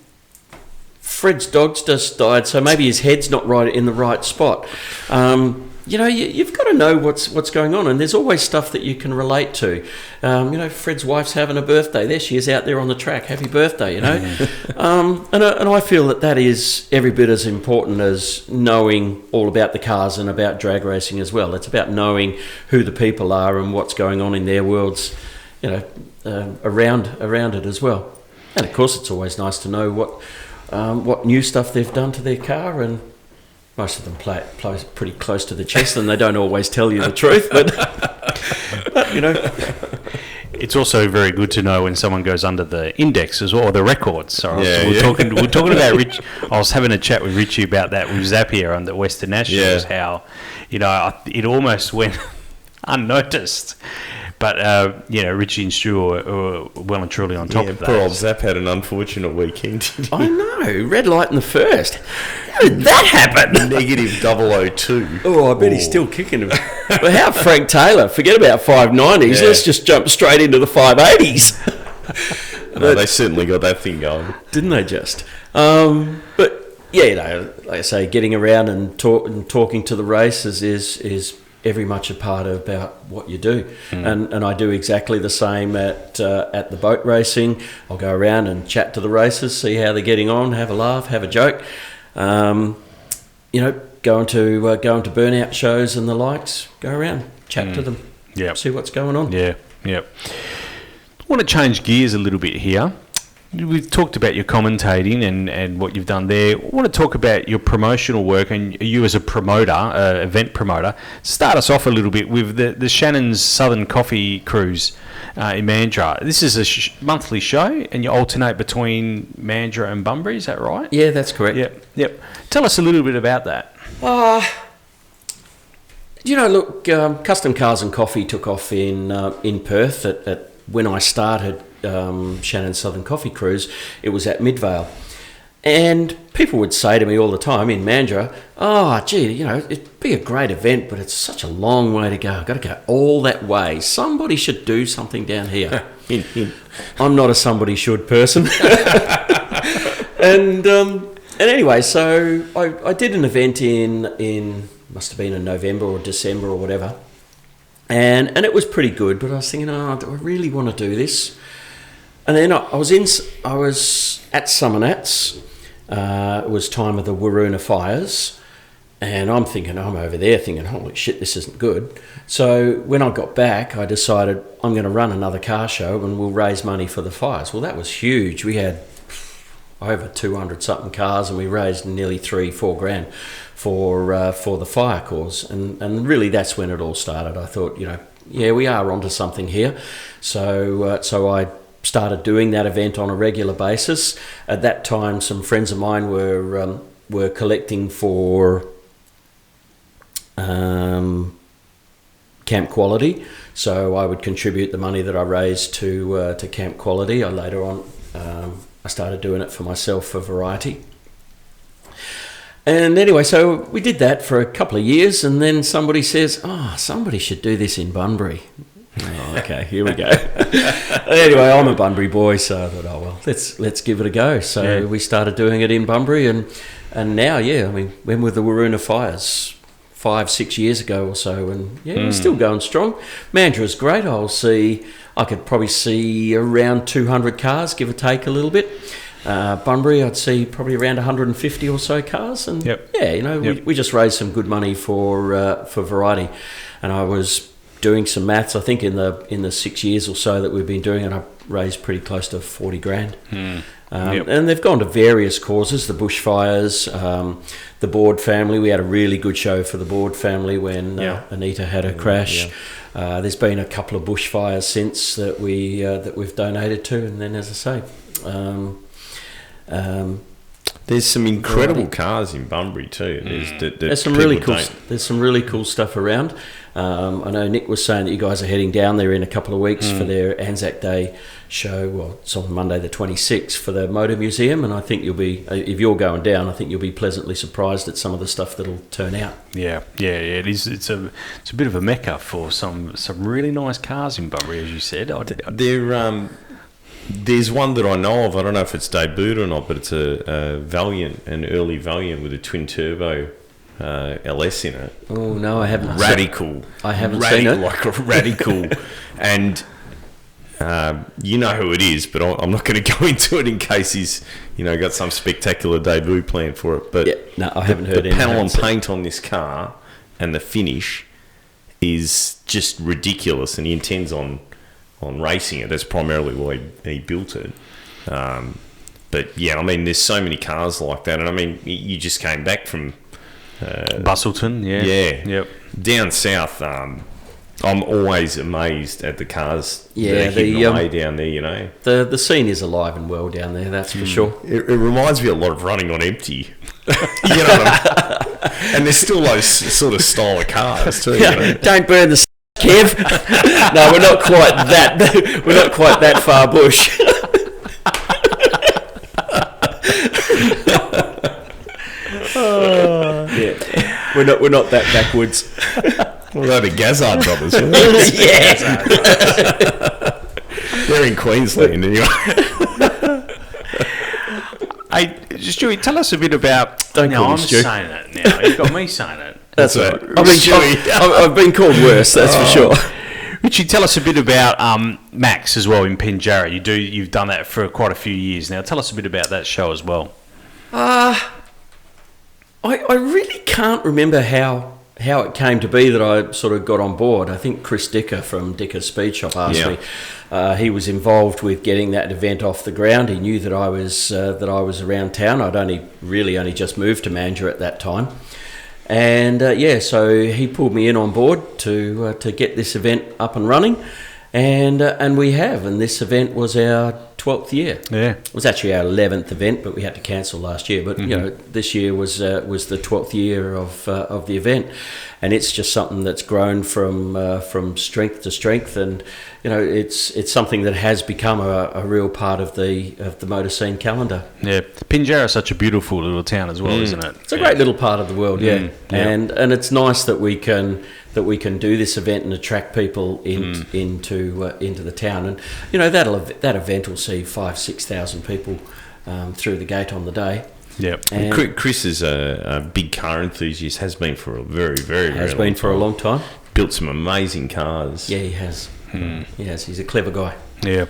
Fred's dog's just died, so maybe his head's not right in the right spot. You've got to know what's going on, and there's always stuff that you can relate to. Fred's wife's having a birthday. There she is out there on the track. Happy birthday, and I feel that is every bit as important as knowing all about the cars and about drag racing as well. It's about knowing who the people are and what's going on in their worlds, around it as well. And of course, it's always nice to know what new stuff they've done to their car, and most of them play pretty close to the chest, and they don't always tell you the truth, but It's also very good to know when someone goes under the index as well, or the records. So we're talking about Rich. I was having a chat with Richie about that with Zapier on the Western Nationals, how it almost went unnoticed. But, Richie and Stu are well and truly on top of that. Poor old Zap had an unfortunate weekend. I know. Red light in the first. How did that happen? Negative 002. Oh, I bet he's still kicking. Well, how Frank Taylor? Forget about 590s. Yeah. Let's just jump straight into the 580s. No, they certainly got that thing going. Didn't they just? But, yeah, like I say, getting around and talking to the racers is very much a part about what you do, and I do exactly the same at the boat racing. I'll go around and chat to the racers, see how they're getting on, have a laugh, have a joke. Going to burnout shows and the likes. Go around, chat to them, see what's going on. I want to change gears a little bit here. We've talked about your commentating and what you've done there. I want to talk about your promotional work and you as a promoter, event promoter. Start us off a little bit with the Shannon's Southern Coffee Cruise in Mandurah. This is a monthly show, and you alternate between Mandurah and Bunbury. Is that right? Yeah, that's correct. Yep. Tell us a little bit about that. Custom Cars and Coffee took off in Perth at when I started Shannon's Southern Coffee Cruise. It was at Midvale, and people would say to me all the time in Mandurah, it'd be a great event, but it's such a long way to go. I've got to go all that way. Somebody should do something down here. I'm not a somebody should person. And anyway, so I did an event in must have been in November or December or whatever, and it was pretty good, but I was thinking, do I really want to do this? And then I was at Summernats. It was time of the Waroona fires, and I'm over there thinking, holy shit, this isn't good. So when I got back, I decided I'm going to run another car show and we'll raise money for the fires. Well, that was huge. We had over 200 something cars, and we raised nearly 4 grand for the fire cause, and really that's when it all started. I thought, we are onto something here, so I started doing that event on a regular basis. At that time, some friends of mine were collecting for Camp Quality, so I would contribute the money that I raised to Camp Quality. Later on, I started doing it for myself for variety. And anyway, so we did that for a couple of years, and then somebody says, somebody should do this in Bunbury. Oh, okay, here we go. Anyway, I'm a Bunbury boy, so I thought, let's give it a go. So we started doing it in Bunbury, and now, when were the Waroona fires? 5-6 years ago or so, and we're still going strong. Mandra's great. I could probably see around 200 cars, give or take a little bit. Bunbury, I'd see probably around 150 or so cars, and we just raised some good money for variety. And I was doing some maths. I think in the 6 years or so that we've been doing it, I raised pretty close to 40 grand. And they've gone to various causes, the bushfires, the Board family. We had a really good show for the Board family when Anita had her crash. There's been a couple of bushfires since that we've donated to, and then, as I say, there's some incredible cars in Bunbury too. There's some really cool stuff around. I know Nick was saying that you guys are heading down there in a couple of weeks for their Anzac Day show. Well, it's on Monday the 26th for the Motor Museum, and I think you'll be, if you're going down, I think you'll be pleasantly surprised at some of the stuff that'll turn out. Yeah. It is. It's a bit of a mecca for some really nice cars in Bunbury, as you said. There's one that I know of. I don't know if it's debuted or not, but it's a Valiant, an early Valiant with a twin turbo LS in it. Oh no, I haven't. Radical. I haven't seen it. Like a radical, and you know who it is, but I'm not going to go into it in case he's got some spectacular debut plan for it. But I haven't heard the panel and paint on this car and the finish is just ridiculous, and he intends on racing it. That's primarily why he built it. But there's so many cars like that, and you just came back from Bustleton, down south. I'm always amazed at the cars that are hidden away down there. The scene is alive and well down there, that's for sure. It reminds me a lot of running on empty. You know what I mean? And there's still those sort of style of cars too. Don't burn the Kev. No, we're not quite that. We're not quite that far bush. We're not that backwards. Well, they're the Gazzard brothers. They're in Queensland anyway. Hey, Stewie, tell us a bit about. I'm saying it now. You've got me saying it. That's right. I've been called worse. That's for sure. Richie, tell us a bit about Max as well in Pinjarra. You've done that for quite a few years now. Tell us a bit about that show as well. I really can't remember how it came to be that I sort of got on board. I think Chris Dicker from Dicker Speed Shop asked me. He was involved with getting that event off the ground. He knew that I was around town. I'd only just moved to Mandurah at that time. And so he pulled me in on board to get this event up and running, and we have. And this event was our 12th year. Yeah, it was actually our 11th event, but we had to cancel last year. But this year was the 12th year of the event, and it's just something that's grown from strength to strength, and it's something that has become a real part of the motor scene calendar. Yeah, Pinjarra is such a beautiful little town as well, isn't it? It's a great little part of the world, and it's nice that we can do this event and attract people into the town, and that event will see 5,000-6,000 people through the gate on the day. Yeah, Chris is a big car enthusiast. Has been for a very, very, has been for a long time. Built some amazing cars. Yeah, he has. Yes, he's a clever guy. Yeah.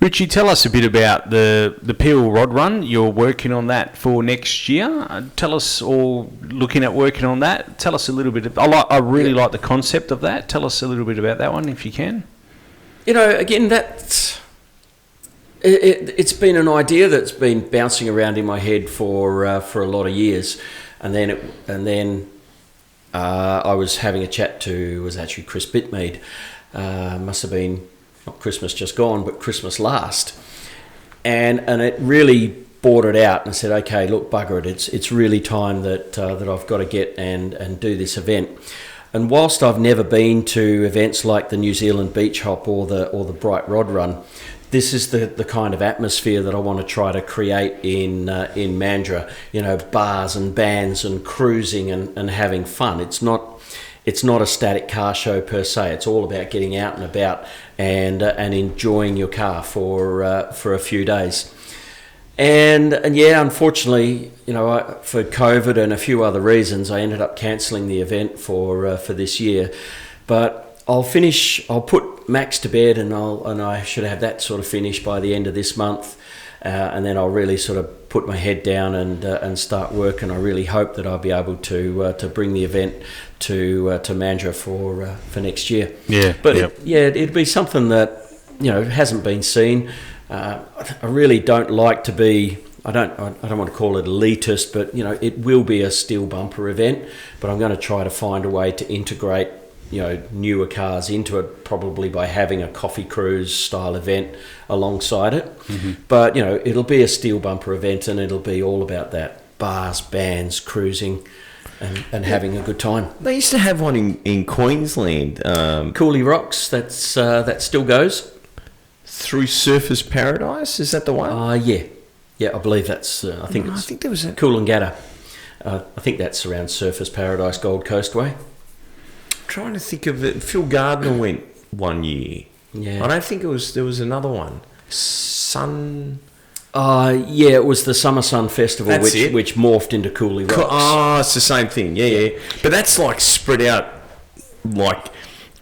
Richie, tell us a bit about the Peel Rod Run. You're working on that for next year. Tell us, or looking at working on that. Tell us a little bit. I really like the concept of that. Tell us a little bit about that one, if you can. Again, It's been an idea that's been bouncing around in my head for a lot of years, and then I was having a chat to, was actually Chris Bitmead. Must have been not Christmas just gone, but Christmas last, and it really brought it out and said, okay, look, bugger it, it's really time that I've got to get and do this event. And whilst I've never been to events like the New Zealand Beach Hop or the Bright Rod Run, this is the kind of atmosphere that I want to try to create in Mandurah. You know, bars and bands and cruising and having fun. It's not a static car show per se. It's all about getting out and about and enjoying your car for a few days. And yeah, unfortunately, you know, for COVID and a few other reasons, I ended up cancelling the event for this year. But I'll put Max to bed, and I should have that sort of finished by the end of this month, and then I'll really sort of put my head down and start work. And I really hope that I'll be able to bring the event to Mandurah for next year. Yeah, but yep. It'd be something that, you know, hasn't been seen. I really don't like to be. I don't want to call it elitist, but you know, it will be a steel bumper event. But I'm going to try to find a way to integrate, you know, newer cars into it, probably by having a coffee cruise style event alongside it. Mm-hmm. But you know, it'll be a steel bumper event, and it'll be all about that: bars, bands, cruising, and having a good time. They used to have one in Queensland. Cooley Rocks. That still goes through Surfers Paradise. Is that the one? Yeah. I believe that's. I think there was a Coolangatta. I think that's around Surfers Paradise, Gold Coast way. Trying to think of it. Phil Gardner went one year. Yeah. I don't think there was another one. Sun. It was the Summer Sun Festival, which morphed into Cooley Rocks. It's the same thing. Yeah. But that's like spread out. Like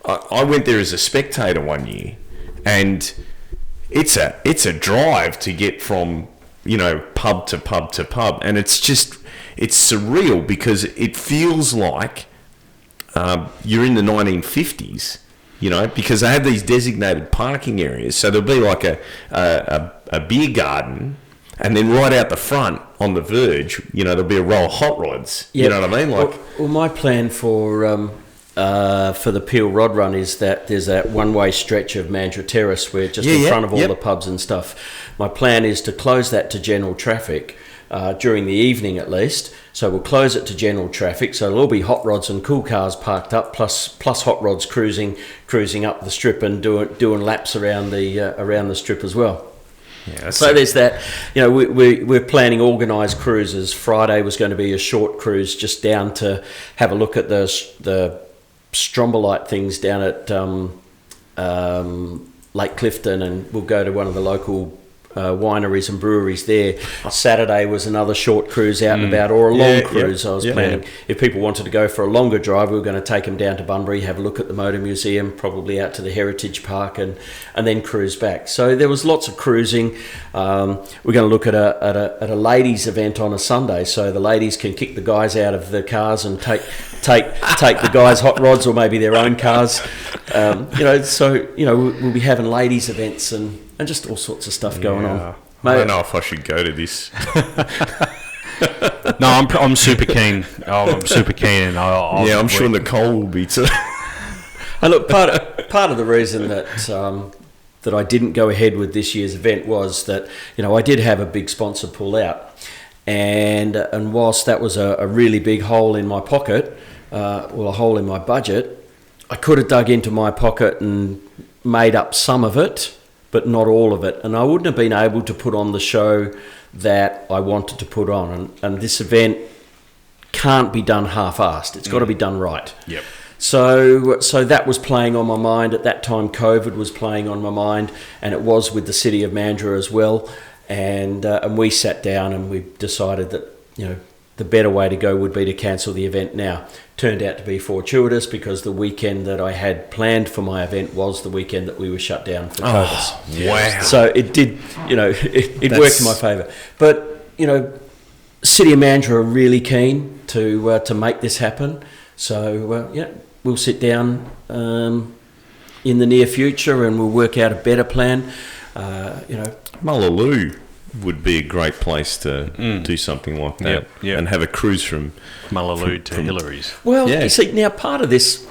I went there as a spectator one year, and it's a drive to get from, you know, pub to pub to pub, and it's surreal because it feels like you're in the 1950s, you know, because they have these designated parking areas. So there'll be like a beer garden, and then right out the front on the verge, you know, there'll be a row of hot rods. Yep. You know what I mean? Like, well, my plan for the Peel Rod Run is that there's that one-way stretch of Mandurah Terrace where just in front of all the pubs and stuff. My plan is to close that to general traffic during the evening at least. So we'll close it to general traffic. So there'll all be hot rods and cool cars parked up, plus hot rods cruising up the strip and doing laps around the strip as well. Yeah, so there's that. You know, we're planning organised cruises. Friday was going to be a short cruise just down to have a look at the strombelite things down at Lake Clifton, and we'll go to one of the local wineries and breweries there. Saturday was another short cruise out and about, or a long cruise. I was planning. If people wanted to go for a longer drive, we were going to take them down to Bunbury, have a look at the Motor Museum, probably out to the Heritage Park, and then cruise back. So there was lots of cruising. We're going to look at a ladies' event on a Sunday, so the ladies can kick the guys out of the cars and take the guys' hot rods or maybe their own cars. We'll be having ladies' events and just all sorts of stuff going on. I don't know if I should go to this. No, I'm super keen. I'm super keen, and I'm sure Nicole will be too. And look, part of the reason that I didn't go ahead with this year's event was that, you know, I did have a big sponsor pull out, and whilst that was a really big hole in my pocket, a hole in my budget, I could have dug into my pocket and made up some of it, but not all of it. And I wouldn't have been able to put on the show that I wanted to put on. And this event can't be done half-assed. It's got to be done right. Yep. So that was playing on my mind. At that time, COVID was playing on my mind, and it was with the city of Mandurah as well. And we sat down and we decided that, you know, the better way to go would be to cancel the event now. Turned out to be fortuitous because the weekend that I had planned for my event was the weekend that we were shut down for COVID. Wow. So it did, you know, it worked in my favour. But, you know, City of Mandurah are really keen to make this happen. So, we'll sit down in the near future and we'll work out a better plan. Mullaloo would be a great place to do something like that. And have a cruise from Mullaloo to Hillary's. Well, you see, now part of this,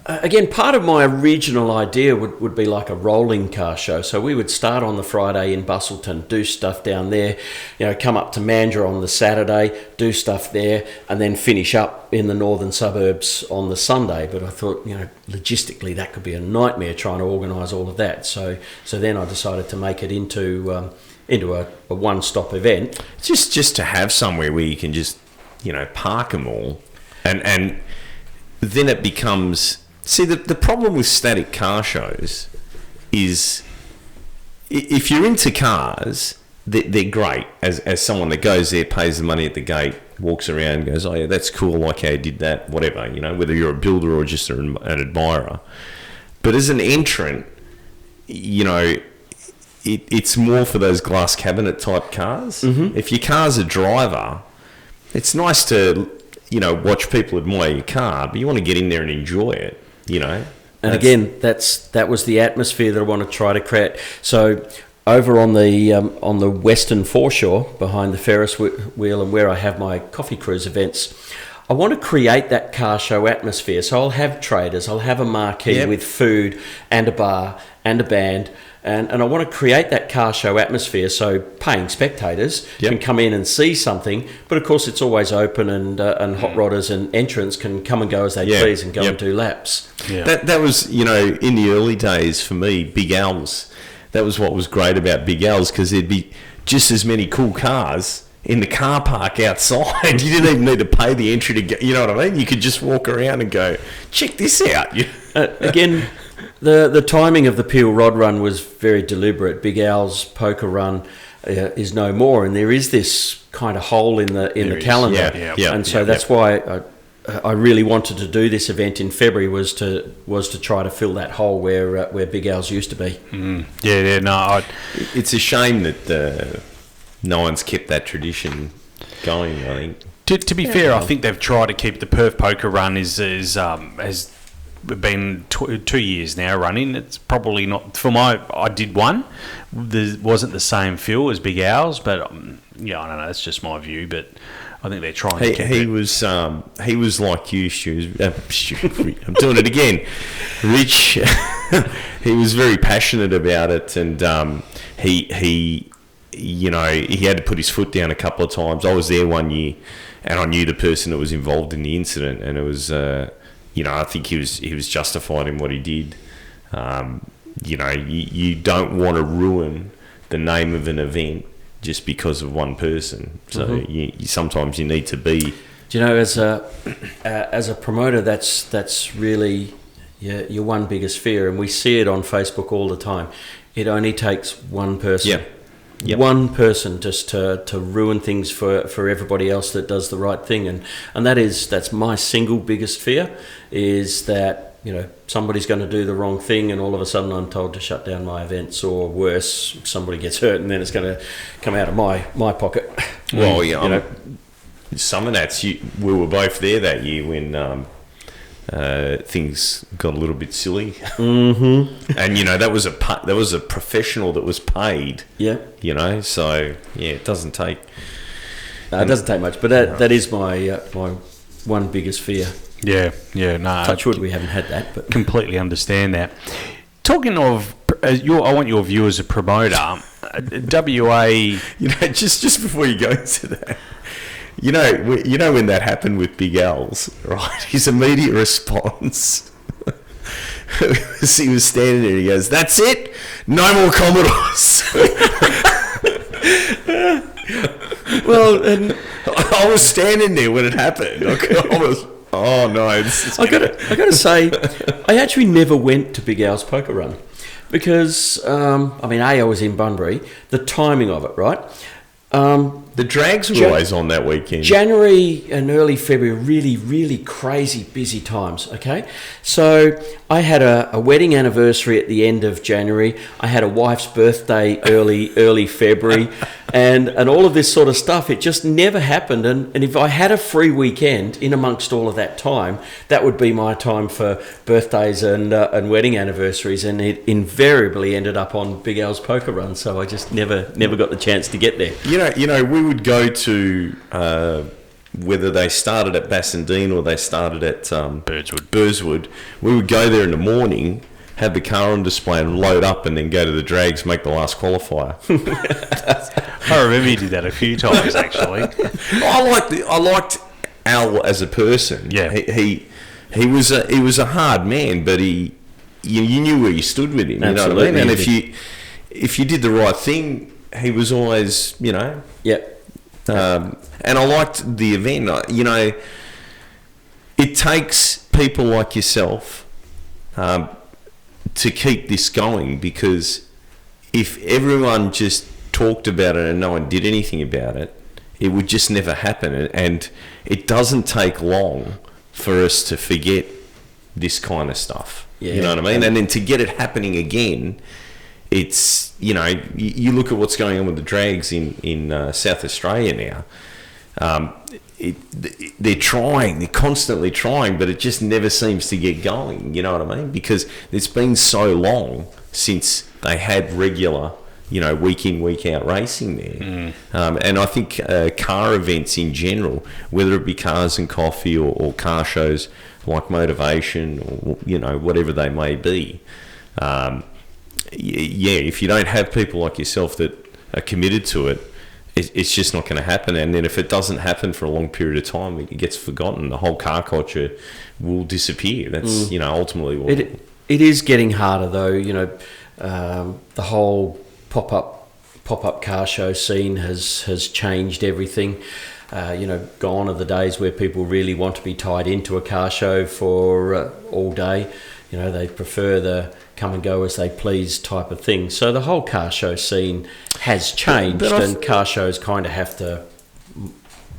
again, part of my original idea would be like a rolling car show. So we would start on the Friday in Bustleton, do stuff down there, come up to Mandurah on the Saturday, do stuff there, and then finish up in the northern suburbs on the Sunday. But I thought, logistically that could be a nightmare trying to organise all of that. So then I decided to make it into a one-stop event. Just to have somewhere where you can just, park them all, and then it becomes... See, the problem with static car shows is if you're into cars, they're great. As someone that goes there, pays the money at the gate, walks around, goes, oh, yeah, that's cool, I like how you did that, whatever, whether you're a builder or just an admirer. But as an entrant, it's more for those glass cabinet type cars. Mm-hmm. If your car's a driver, it's nice to, watch people admire your car, but you want to get in there and enjoy it. And again, that was the atmosphere that I want to try to create. So over on the western foreshore behind the Ferris wheel and where I have my coffee cruise events, I want to create that car show atmosphere. So I'll have traders, I'll have a marquee with food and a bar and a band. And I want to create that car show atmosphere so paying spectators can come in and see something. But of course, it's always open, and hot rodders and entrants can come and go as they please and go and do laps. Yeah. That was, in the early days for me, Big Al's. That was what was great about Big Al's, because there'd be just as many cool cars in the car park outside. You didn't even need to pay the entry to get, you know what I mean? You could just walk around and go, check this out. Again... The timing of the Peel Rod Run was very deliberate. Big Al's poker run is no more, and there is this kind of hole in the calendar. That's why I really wanted to do this event in February was to try to fill that hole where Big Al's used to be. It's a shame that no one's kept that tradition going, I think. To be fair, I think they've tried to keep the Perth Poker Run has been 2 years now running. It's probably not I did one. There wasn't the same feel as Big Al's, but I don't know. That's just my view. But I think they're trying to keep it. He was like you, Stu. I'm doing it again. Rich. He was very passionate about it, and he had to put his foot down a couple of times. I was there one year, and I knew the person that was involved in the incident, and it was. I think he was justified in what he did. You don't want to ruin the name of an event just because of one person. So sometimes you need to be. Do you know, as a promoter, that's really your one biggest fear, and we see it on Facebook all the time. It only takes one person. Yep. One person just to ruin things for everybody else that does the right thing, and that's my single biggest fear, is that somebody's going to do the wrong thing and all of a sudden I'm told to shut down my events, or worse, somebody gets hurt and then it's going to come out of my pocket. Well, Summernats, we were both there that year when things got a little bit silly. Mm-hmm. And that was a professional that was paid. Yeah. So it doesn't take. No, it doesn't take much, but that is my my one biggest fear. Yeah. No. Touch wood, we haven't had that, but completely understand that. Talking of, I want your view as a promoter. WA. Just before you go into that. You know when that happened with Big Al's, right? His immediate response, he was standing there and he goes, "That's it, no more Commodores." Well, and I was standing there when it happened. I was, oh no! I got to say, I actually never went to Big Al's Poker Run because I was in Bunbury. The timing of it, right? The drags were always on that weekend. January and early February, really, really crazy busy times, okay? So I had a wedding anniversary at the end of January. I had a wife's birthday early February, and all of this sort of stuff. It just never happened. And if I had a free weekend in amongst all of that time, that would be my time for birthdays and wedding anniversaries, and it invariably ended up on Big Al's poker run. So I just never got the chance to get there. You know, we would go to whether they started at Bassendean or they started at Burswood. We would go there in the morning, have the car on display, and load up, and then go to the drags, make the last qualifier. I remember you did that a few times, actually. I liked Al as a person. Yeah, he was a hard man, but you knew where you stood with him. Absolutely. You know what I mean? And if you did the right thing, he was always, you know. Yep. And I liked the event. You know, it takes people like yourself to keep this going, because if everyone just talked about it and no one did anything about it, it would just never happen. And it doesn't take long for us to forget this kind of stuff. Yeah. You know what I mean? And then to get it happening again, it's, you know, you look at what's going on with the drags in South Australia now. They're constantly trying, but it just never seems to get going. You know what I mean? Because it's been so long since they had regular, you know, week in, week out racing there. And I think car events in general, whether it be Cars and Coffee or car shows like Motorvation or, you know, whatever they may be, if you don't have people like yourself that are committed to it, it's just not going to happen. And then if it doesn't happen for a long period of time, it gets forgotten. The whole car culture will disappear. That's you know, ultimately what it is getting harder though. You know, the whole pop-up car show scene has changed everything. You know, gone are the days where people really want to be tied into a car show for all day. You know, they prefer the come and go as they please type of thing. So the whole car show scene has changed, and car shows kind of have to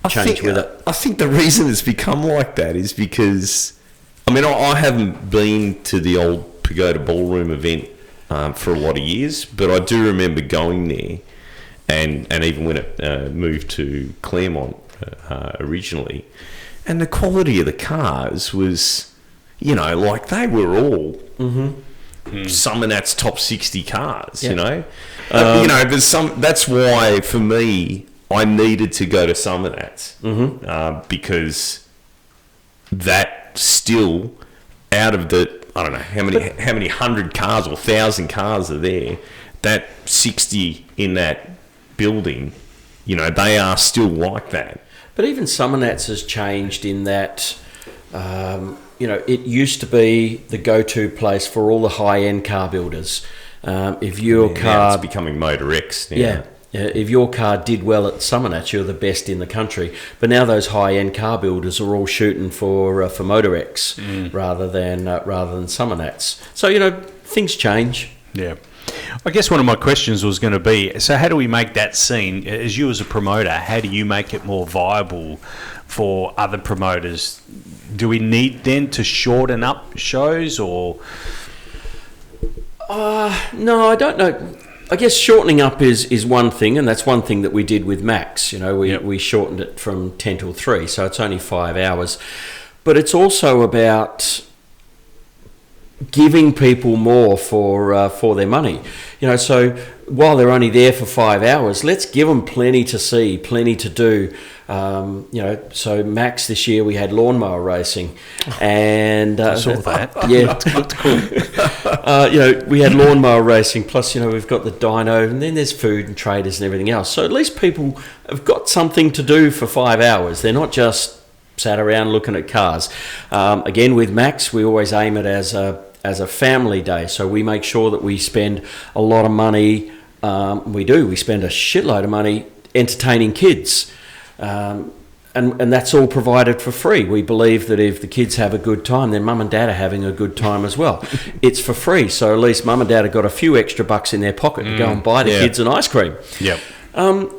change with it. I think the reason it's become like that is because, I mean, I haven't been to the old Pagoda Ballroom event for a lot of years, but I do remember going there, and even when it moved to Claremont originally, and the quality of the cars was, you know, like they were all Summernats top 60 cars, you know. You know, that's why for me I needed to go to Summernats because that still, out of the, I don't know how many 100 cars or 1,000 cars are there, that 60 in that building, you know, they are still like that. But even Summernats has changed in that, you know, it used to be the go-to place for all the high-end car builders. If your car... Now it's becoming Motor X. Yeah. If your car did well at Summernats, you're the best in the country. But now those high-end car builders are all shooting for Motor X rather than Summernats. So, you know, things change. Yeah. I guess one of my questions was going to be, so how do we make that scene, as you as a promoter, how do you make it more viable for other promoters? Do we need then to shorten up shows, or? No, I don't know. I guess shortening up is one thing, and that's one thing that we did with Max. You know, we shortened it from 10 till 3, so it's only 5 hours. But it's also about giving people more for their money. You know, so while they're only there for 5 hours, let's give them plenty to see, plenty to do. You know, so Max this year we had lawnmower racing, and I saw that. Yeah, looked cool. you know, we had lawnmower racing. Plus, you know, we've got the dyno, and then there's food and traders and everything else. So at least people have got something to do for 5 hours. They're not just sat around looking at cars. Again, with Max, we always aim it as a family day. So we make sure that we spend a lot of money. We spend a shitload of money entertaining kids. And that's all provided for free. We believe that if the kids have a good time, then mum and dad are having a good time as well. It's for free, so at least mum and dad have got a few extra bucks in their pocket to go and buy the kids an ice cream. Yep.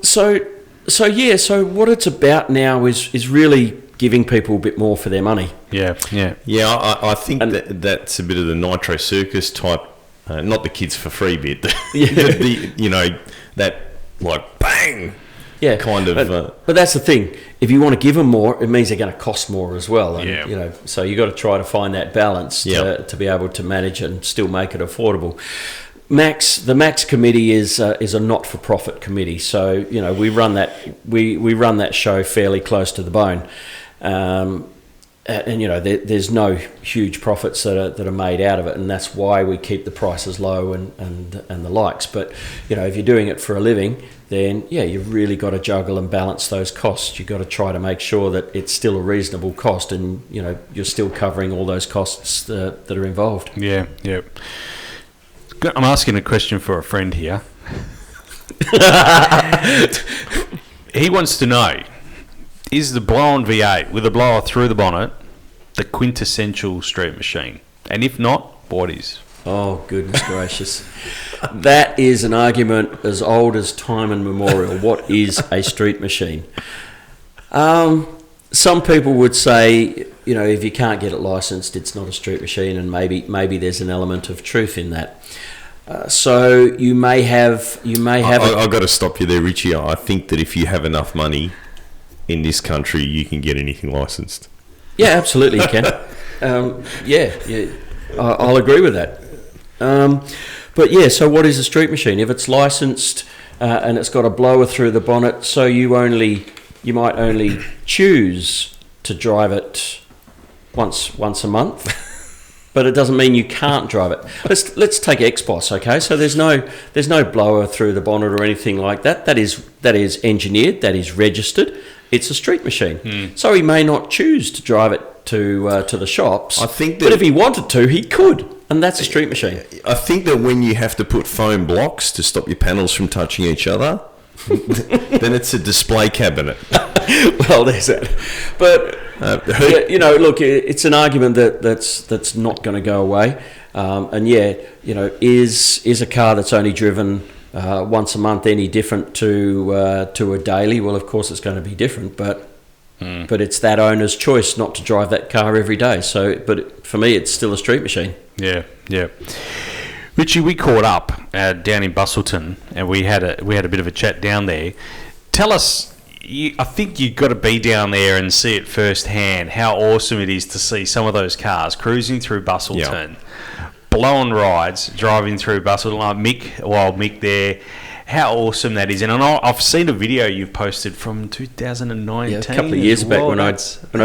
So So what it's about now is really giving people a bit more for their money. Yeah. I think that's a bit of the Nitro Circus type, not the kids for free bit. That like bang. Yeah, kind of. But that's the thing. If you want to give them more, it means they're going to cost more as well. And, Yeah. So you got to try to find that balance Yeah. to be able to manage and still make it affordable. The Max committee is a not-for-profit committee, so we run that show fairly close to the bone, and there's no huge profits that are made out of it, and that's why we keep the prices low and the likes. But if you're doing it for a living, then you've really got to juggle and balance those costs. You've got to try to make sure that it's still a reasonable cost, and you're still covering all those costs that are involved. Yeah. I'm asking a question for a friend here. He wants to know, is the blow-on V8 with a blower through the bonnet the quintessential street machine? And if not, what is? Oh, goodness gracious. That is an argument as old as time immemorial. What is a street machine? Some people would say, if you can't get it licensed, it's not a street machine, and maybe there's an element of truth in that. So you may have. I've got to stop you there, Richie. I think that if you have enough money in this country, you can get anything licensed. Yeah, absolutely, you can. I'll agree with that. But so what is a street machine? If it's licensed and it's got a blower through the bonnet, so you might only choose to drive it once a month. But it doesn't mean you can't drive it. Let's take X-Boss, okay? So there's no blower through the bonnet or anything like that. That is engineered. That is registered. It's a street machine. So he may not choose to drive it to the shops. I think but if he wanted to, he could, and that's a street machine. I think that when you have to put foam blocks to stop your panels from touching each other, then it's a display cabinet. Well, there's that. But look, it's an argument that's not going to go away. Is a car that's only driven once a month any different to a daily? Well, of course it's going to be different, but it's that owner's choice not to drive that car every day. So, but for me, it's still a street machine. Yeah. Richie, we caught up down in Bustleton, and we had a bit of a chat down there. Tell us, I think you've got to be down there and see it firsthand, how awesome it is to see some of those cars cruising through Bustleton, blowing rides, driving through Bustleton, like Mick there. How awesome that is. And I've seen a video you've posted from 2019. Yeah, a couple of years back when I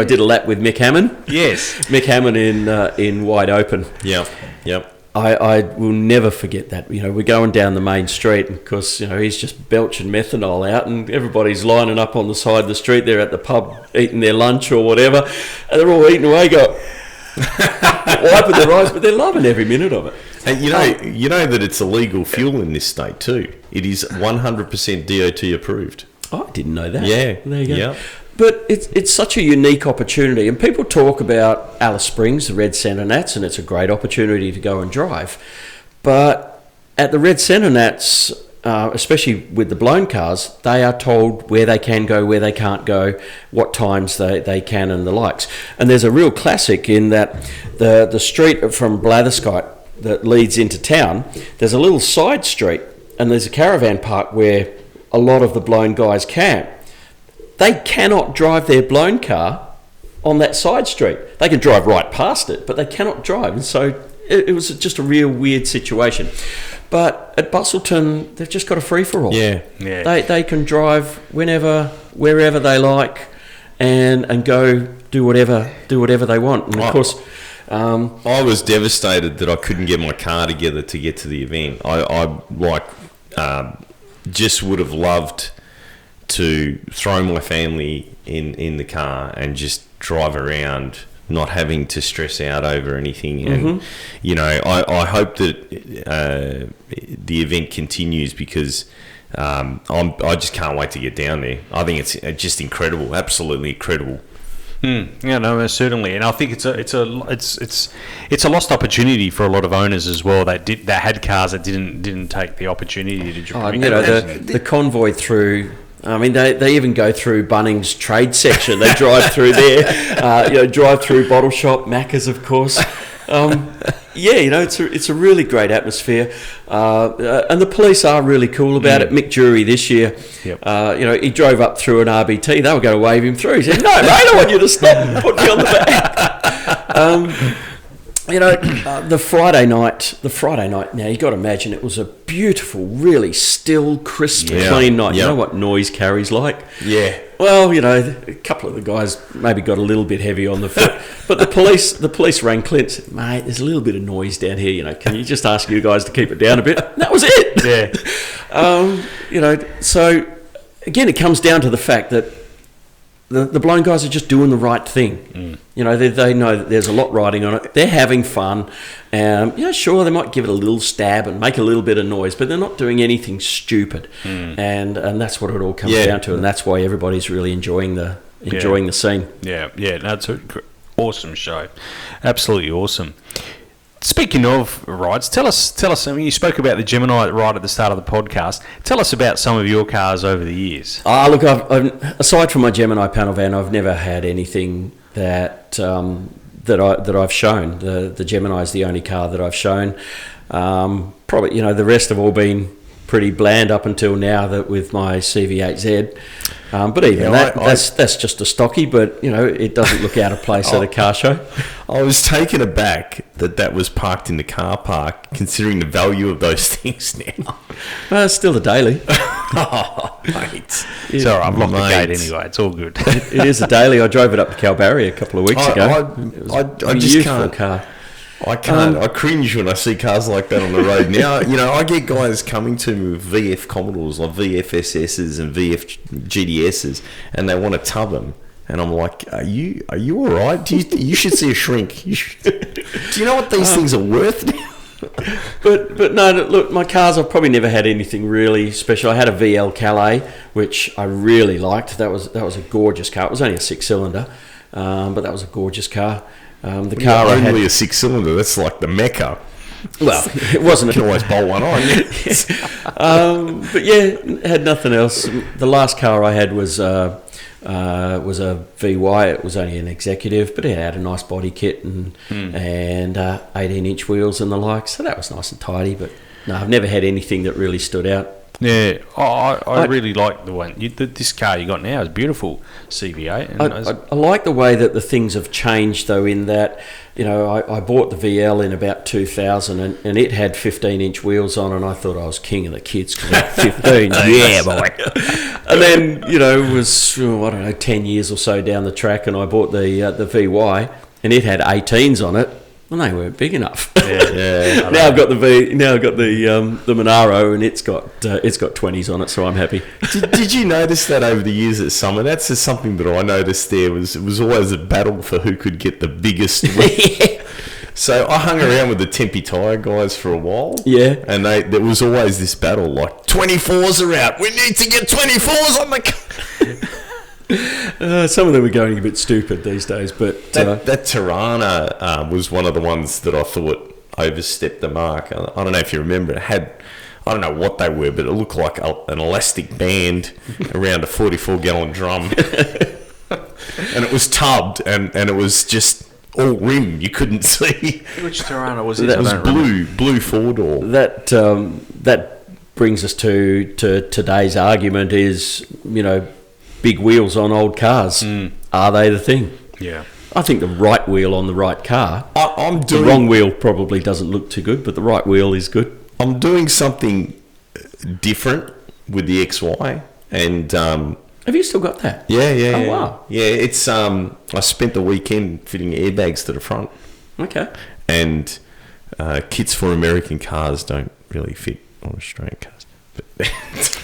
did a lap with Mick Hammond. Yes. Mick Hammond in Wide Open. Yeah. Yep. I will never forget that. We're going down the main street, and of course, he's just belching methanol out, and everybody's lining up on the side of the street there at the pub eating their lunch or whatever, and they're all eating away, wiping their eyes, but they're loving every minute of it. And you know that it's illegal fuel in this state too. It is 100% DOT approved. Oh, I didn't know that. Yeah. There you go. Yeah. But it's such a unique opportunity, and people talk about Alice Springs, the Red Summernats, and it's a great opportunity to go and drive. But at the Red Summernats, especially with the blown cars, they are told where they can go, where they can't go, what times they can, and the likes. And there's a real classic in that the street from Blatherskite that leads into town, there's a little side street, and there's a caravan park where a lot of the blown guys camp. They cannot drive their blown car on that side street. They can drive right past it, but they cannot drive. And so it was just a real weird situation. But at Bustleton, they've just got a free-for-all. Yeah. They can drive wherever they like, and go do whatever they want. And of course, I was devastated that I couldn't get my car together to get to the event. I just would have loved to throw my family in the car and just drive around, not having to stress out over anything. And I hope that the event continues, because I just can't wait to get down there. I think it's just incredible, absolutely incredible. Yeah, no, certainly, and I think it's a lost opportunity for a lot of owners as well. That had cars that didn't take the opportunity to drive. The convoy through I mean, they even go through Bunnings trade section. They drive through there, drive through Bottle Shop, Macca's, of course. It's a really great atmosphere, and the police are really cool about it. Mick Jury this year, he drove up through an RBT. They were going to wave him through. He said, "No, mate, I want you to stop and put me on the back." The Friday night. Now you got to imagine it was a beautiful, really still, crisp, clean night. You know what noise carries like? Yeah. Well, a couple of the guys maybe got a little bit heavy on the foot, but the police rang Clint. Said, "Mate, there's a little bit of noise down here. Can you just ask you guys to keep it down a bit?" And that was it. Yeah. So again, it comes down to the fact that the blind guys are just doing the right thing. They know that there's a lot riding on it. They're having fun. Sure, they might give it a little stab and make a little bit of noise, but they're not doing anything stupid. And that's what it all comes down to, and that's why everybody's really enjoying the scene. Yeah, that's an awesome show. Absolutely awesome. Speaking of rides, tell us. I mean, you spoke about the Gemini right at the start of the podcast. Tell us about some of your cars over the years. Look, I've aside from my Gemini panel van, I've never had anything that I've shown. The Gemini is the only car that I've shown. Probably, the rest have all been pretty bland up until now. That with my CV8Z. But even that's just a stocky, but it doesn't look out of place at a car show. I was taken aback that was parked in the car park, considering the value of those things now. It's still a daily. Oh, mate. It's all right, I've locked the gate anyway. It's all good. It is a daily. I drove it up to Calbarry a couple of weeks ago. I just can't. Car. I can't. I cringe when I see cars like that on the road. Now, I get guys coming to me with VF Commodores, like VF and VF GDSs, and they want to tub them. And I'm like, are you all right? You should see a shrink. Do you know what these things are worth now? But no, look, my cars, I've probably never had anything really special. I had a VL Calais, which I really liked. That was a gorgeous car. It was only a 6-cylinder, but that was a gorgeous car. The car I had, only a 6-cylinder. That's like the Mecca. Well, it wasn't. You can always bolt one on. But had nothing else. The last car I had was a VY. It was only an executive, but it had a nice body kit and 18-inch wheels and the like. So that was nice and tidy. But no, I've never had anything that really stood out. Yeah, I really like the one. This car you got now is beautiful, CVA. And I like the way that the things have changed, though, in that, I bought the VL in about 2000 and it had 15-inch wheels on, and I thought I was king of the kids because I had 15. Yeah, boy. And then, it was, 10 years or so down the track, and I bought the VY, and it had 18s on it. Well, they weren't big enough. Yeah. Now I've got the Monaro, and it's got 20s on it, so I'm happy. Did you notice that over the years at Summernats? That's something that I noticed. It was always a battle for who could get the biggest. Yeah. So I hung around with the Tempe Tyre guys for a while. Yeah. And there was always this battle, like 24s are out. We need to get 24s on the car. Some of them are going a bit stupid these days, but that Tirana was one of the ones that I thought overstepped the mark. I don't know if you remember. It had, I don't know what they were, but it looked like an elastic band around a 44-gallon drum, and it was tubbed, and it was just all rim. You couldn't see. Which Tirana was it? That was blue 4-door. That brings us to today's argument is, big wheels on old cars. Are they the thing? Yeah. I think the right wheel on the right car. The wrong wheel probably doesn't look too good, but the right wheel is good. I'm doing something different with the XY, and have you still got that? Yeah. Oh wow. Yeah, it's I spent the weekend fitting airbags to the front. Okay. And kits for American cars don't really fit on Australian cars.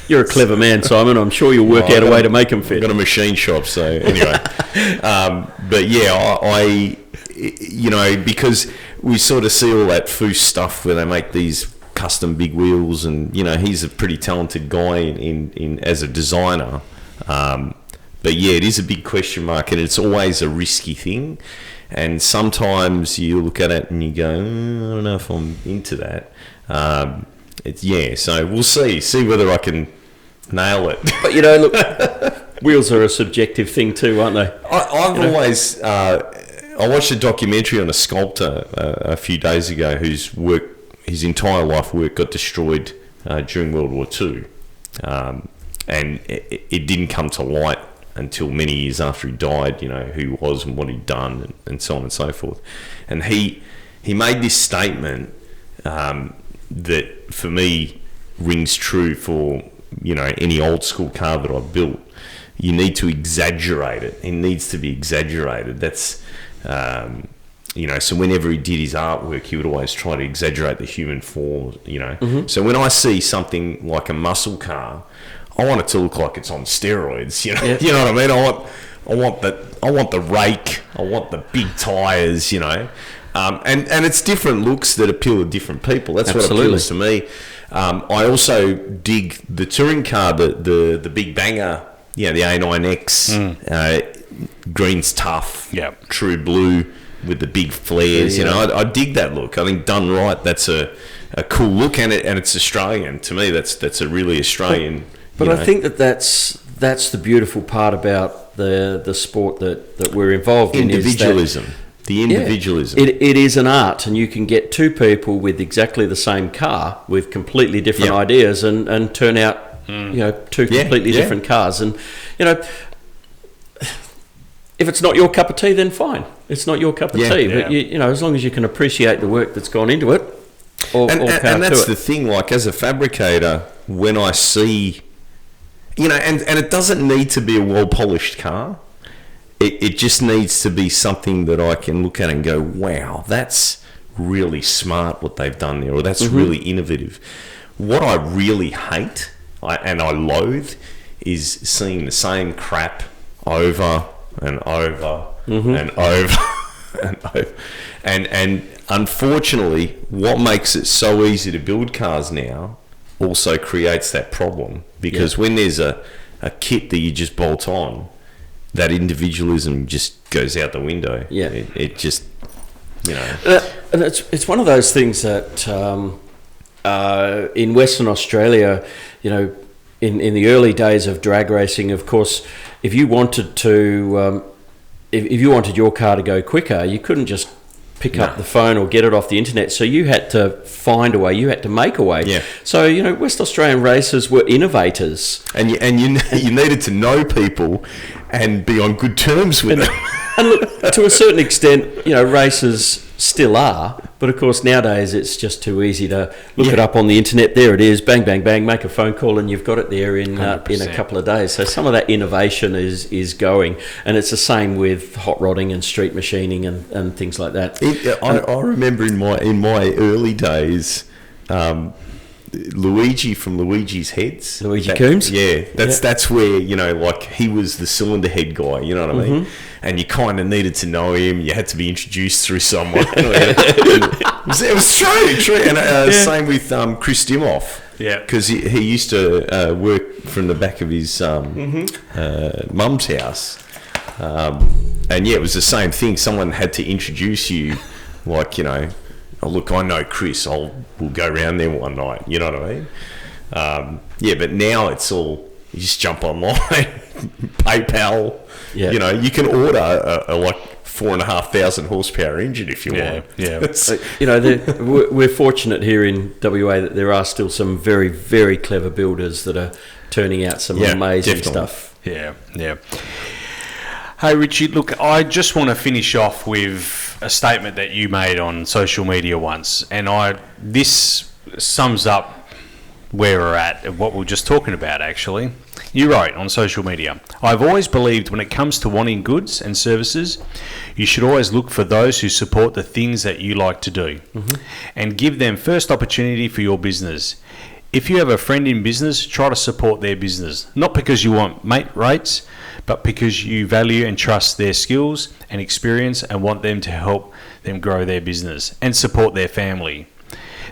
You're a clever man, Simon. I'm sure you'll work out a way to make them fit. I've got a machine shop, so anyway. But yeah, I because we sort of see all that Foose stuff where they make these custom big wheels, and he's a pretty talented guy in as a designer. But yeah, it is a big question mark, and it's always a risky thing. And sometimes you look at it and you go, I don't know if I'm into that. So we'll see whether I can nail it. But, you know, look, wheels are a subjective thing too, aren't they? I've always... I watched a documentary on a sculptor a few days ago whose his entire life work got destroyed during World War II. And it didn't come to light until many years after he died, you know, who he was and what he'd done and so on and so forth. And he made this statement that for me rings true for, you know, any old school car that I've built. You need to exaggerate it. It needs to be exaggerated. That's, you know, so whenever he did his artwork, he would always try to exaggerate the human form, you know. Mm-hmm. So when I see something like a muscle car, I want it to look like it's on steroids, you know. Yep. You know what I mean? I want the rake, I want the big tires, you know. And it's different looks that appeal to different people. That's Absolutely. What appeals to me. I also dig the touring car, the big banger, you know, the A9X, green's tough, yep. True blue with the big flares. Yeah. You know, I dig that look. I think done right, that's a cool look, and it's Australian. To me, that's a really Australian. But I think that's the beautiful part about the sport that we're involved in. Individualism. The individualism. Yeah, it is an art, and you can get two people with exactly the same car with completely different ideas and turn out you know, two completely different cars. And, you know, if it's not your cup of tea, then fine. It's not your cup of tea. Yeah. But, you know, as long as you can appreciate the work that's gone into it, and that's the thing, like, as a fabricator, when I see, you know, and it doesn't need to be a well-polished car. It just needs to be something that I can look at and go, wow, that's really smart what they've done there, or that's really innovative. What I really hate, and I loathe, is seeing the same crap over and over and over and over. And unfortunately, what makes it so easy to build cars now also creates that problem, because when there's a kit that you just bolt on, that individualism just goes out the window. Yeah, it just, you know. And it's one of those things that in Western Australia, you know, in the early days of drag racing, of course, if you wanted to, if you wanted your car to go quicker, you couldn't just pick up the phone or get it off the internet. So you had to find a way. You had to make a way. Yeah. So, you know, West Australian racers were innovators, and you needed to know people and be on good terms with them. And look, to a certain extent, you know, racers still are, but of course nowadays it's just too easy to look it up on the internet. There it is, bang, bang, bang, make a phone call, and you've got it there in a couple of days. So some of that innovation is going, and it's the same with hot rodding and street machining and things like that. I remember in my early days, Luigi from Luigi's Heads. Luigi Coombs? Yeah, that's where, you know, like, he was the cylinder head guy, you know what I mean? And you kind of needed to know him. You had to be introduced through someone. It was true. And same with Chris Dimoff. Yeah. Because he used to work from the back of his mum's house. And yeah, it was the same thing. Someone had to introduce you, like, you know, oh, look, I know Chris. We'll go around there one night. You know what I mean? Yeah, but now it's all, you just jump online, PayPal. Yeah. You know, you can order a like 4,500 horsepower engine if you want. Yeah. You know, we're fortunate here in WA that there are still some very, very clever builders that are turning out some amazing stuff. Yeah. Hey, Richie, look, I just want to finish off with a statement that you made on social media once, and this sums up where we're at and what we were just talking about, actually. You wrote on social media, "I've always believed when it comes to wanting goods and services, you should always look for those who support the things that you like to do and give them first opportunity for your business. If you have a friend in business, try to support their business, not because you want mate rates, but because you value and trust their skills and experience and want them to help them grow their business and support their family.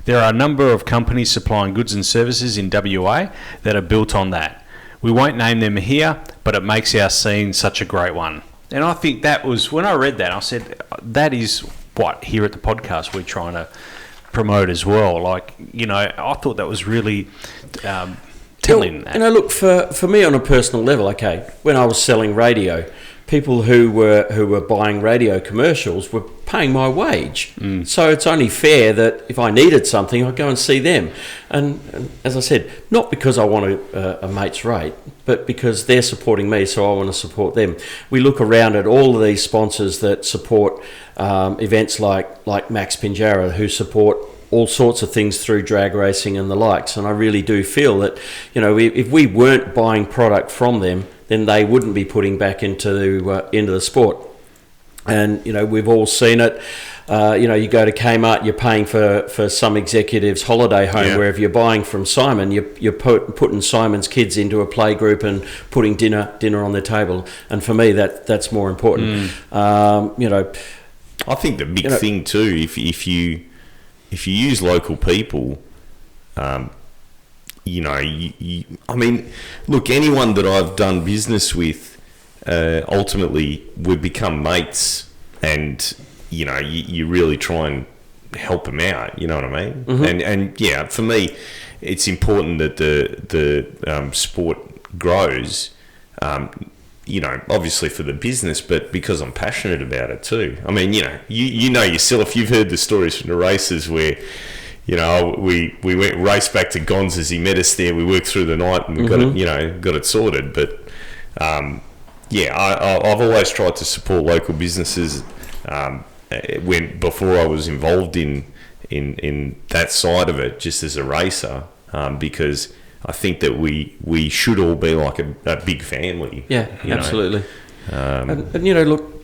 There are a number of companies supplying goods and services in WA that are built on that. We won't name them here, but it makes our scene such a great one." And I think that was, when I read that, I said, that is what here at the podcast we're trying to promote as well. Like, you know, I thought that was really telling that. Look, for me on a personal level, okay, when I was selling radio, people who were buying radio commercials were paying my wage. So it's only fair that if I needed something, I'd go and see them. And as I said, not because I want a mate's rate, but because they're supporting me, so I want to support them. We look around at all of these sponsors that support events like Max Pinjarra, who support all sorts of things through drag racing and the likes. And I really do feel that, if we weren't buying product from them, then they wouldn't be putting back into the sport. And, we've all seen it. You go to Kmart, you're paying for some executive's holiday home, where if you're buying from Simon, you're putting Simon's kids into a play group and putting dinner on their table. And for me, that's more important. I think the big thing too, if you use local people, look, anyone that I've done business with, ultimately we become mates, and you really try and help them out. You know what I mean? Mm-hmm. And yeah, for me, it's important that the sport grows. Obviously for the business, but because I'm passionate about it too. I mean, you know yourself. You've heard the stories from the races where, we went race back to Gonz's. He met us there. We worked through the night and we got it sorted. But I've always tried to support local businesses. Before I was involved in that side of it, just as a racer, because I think that we should all be like a big family. Yeah, absolutely. And look,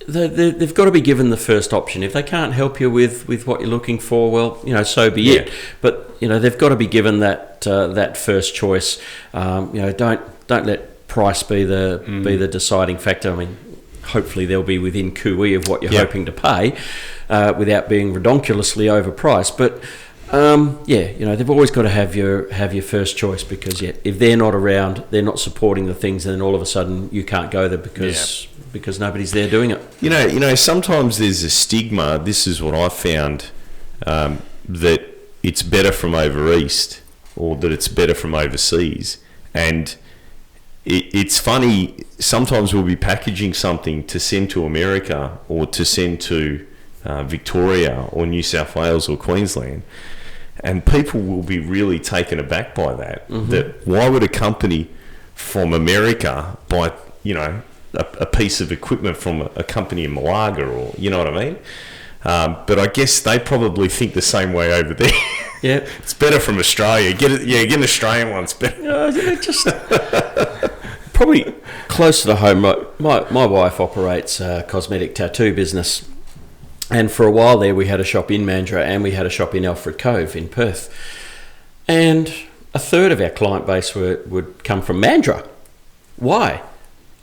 they've got to be given the first option. If they can't help you with what you're looking for, well, so be it. But they've got to be given that first choice. Don't let price be the deciding factor. I mean, hopefully they'll be within cooee of what you're hoping to pay, without being redonkulously overpriced. But they've always got to have your first choice, because if they're not around, they're not supporting the things, and then all of a sudden you can't go there because nobody's there doing it. Sometimes there's a stigma. This is what I've found, that it's better from over east, or that it's better from overseas, and it's funny. Sometimes we'll be packaging something to send to America or to send to Victoria or New South Wales or Queensland, and people will be really taken aback by that. Mm-hmm. That why would a company from America buy a piece of equipment from a company in Malaga, or you know what I mean? But I guess they probably think the same way over there. Yeah, it's better from Australia. Get an Australian one. It's better. Just probably closer to home. My wife operates a cosmetic tattoo business. And for a while there, we had a shop in Mandurah and we had a shop in Alfred Cove in Perth. And a third of our client base would come from Mandurah. Why?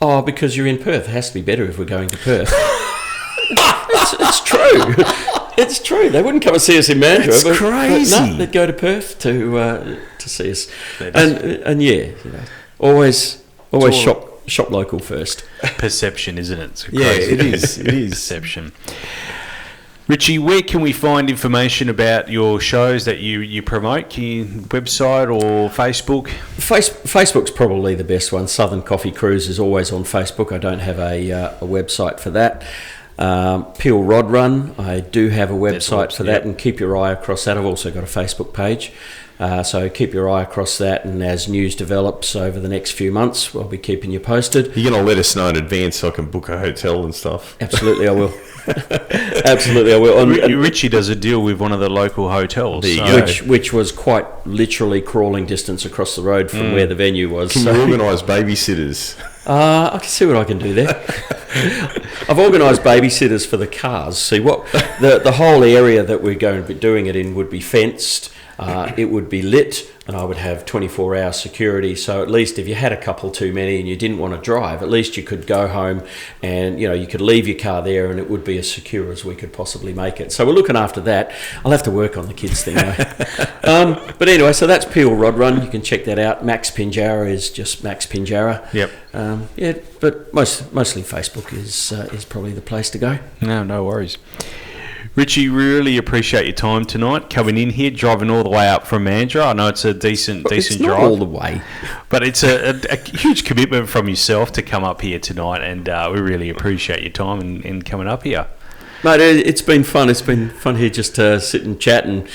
Oh, because you're in Perth. It has to be better if we're going to Perth. It's true. It's true. They wouldn't come and see us in Mandurah. It's crazy. But no, they'd go to Perth to see us. Always shop local first. Perception, isn't it? It's it is. It is perception. Richie, where can we find information about your shows that you promote? Can you website or Facebook? Facebook's probably the best one. Southern Coffee Cruise is always on Facebook. I don't have a website for that. Peel Rod Run, I do have a website for that, and keep your eye across that. I've also got a Facebook page. So keep your eye across that, and as news develops over the next few months, we'll be keeping you posted. You're going to let us know in advance so I can book a hotel and stuff? Absolutely, I will. Absolutely, I will. Richie does a deal with one of the local hotels, which was quite literally crawling distance across the road from where the venue was. Can you organise babysitters? I can see what I can do there. I've organised babysitters for the cars. See, what the whole area that we're going to be doing it in would be fenced. It would be lit, and I would have 24-hour security. So at least if you had a couple too many and you didn't want to drive, at least you could go home and you could leave your car there, and it would be as secure as we could possibly make it. So we're looking after that. I'll have to work on the kids thing though. But anyway, so that's Peel Rod Run. You can check that out. Max Pinjarra is just Max Pinjarra. Yep. But mostly Facebook is probably the place to go. No worries. Richie, really appreciate your time tonight, coming in here, driving all the way up from Mandurah. I know it's a decent It's drive. not all the way. But it's a huge commitment from yourself to come up here tonight, and we really appreciate your time in coming up here. Mate, it's been fun. It's been fun here just to sit and chat and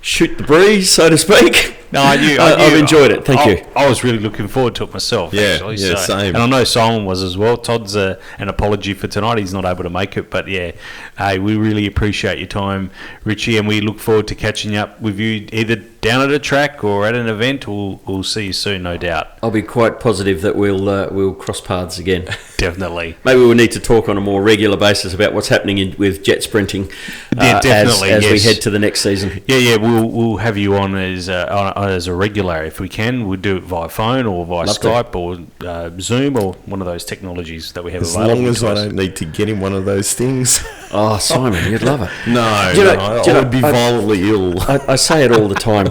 shoot the breeze, so to speak. No, I've enjoyed it. Thank you. I was really looking forward to it myself. Yeah, actually, yeah, same. And I know Simon was as well. Todd's an apology for tonight. He's not able to make it, but yeah, hey, we really appreciate your time, Richie, and we look forward to catching up with you either down at a track or at an event. We'll see you soon, no doubt. I'll be quite positive that we'll cross paths again. Definitely. Maybe we'll need to talk on a more regular basis about what's happening with jet sprinting. Yeah, definitely. As we yes. head to the next season. Yeah. We'll have you on as a regular if we can. We'll do it via phone or via Skype or Zoom or one of those technologies that we have As available. long as to I us. don't need to get in one of those things. Oh, Simon, you'd love it. No, Do you know- no, do you I know, would be violently ill. I say it all the time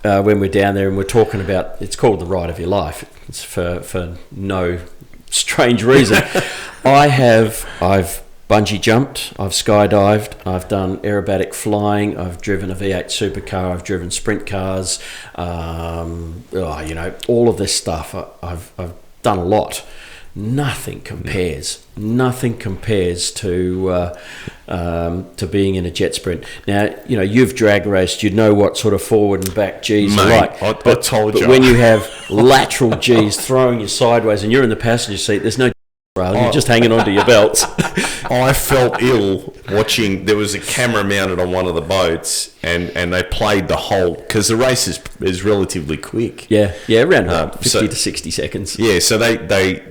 when we're down there and we're talking about, it's called the ride of your life. It's for no strange reason. I've bungee jumped, I've skydived, I've done aerobatic flying, I've driven a V8 supercar, I've driven sprint cars, all of this stuff. I've done a lot. Nothing compares to being in a jet sprint. Now, you've drag raced, you know what sort of forward and back G's are Mate, like. I told you. But when you have lateral G's throwing you sideways and you're in the passenger seat, there's no rail, you're just hanging onto your belts. I felt ill watching. There was a camera mounted on one of the boats, and they played the whole, because the race is relatively quick. Yeah, around 50 so- to 60 seconds. Yeah, so they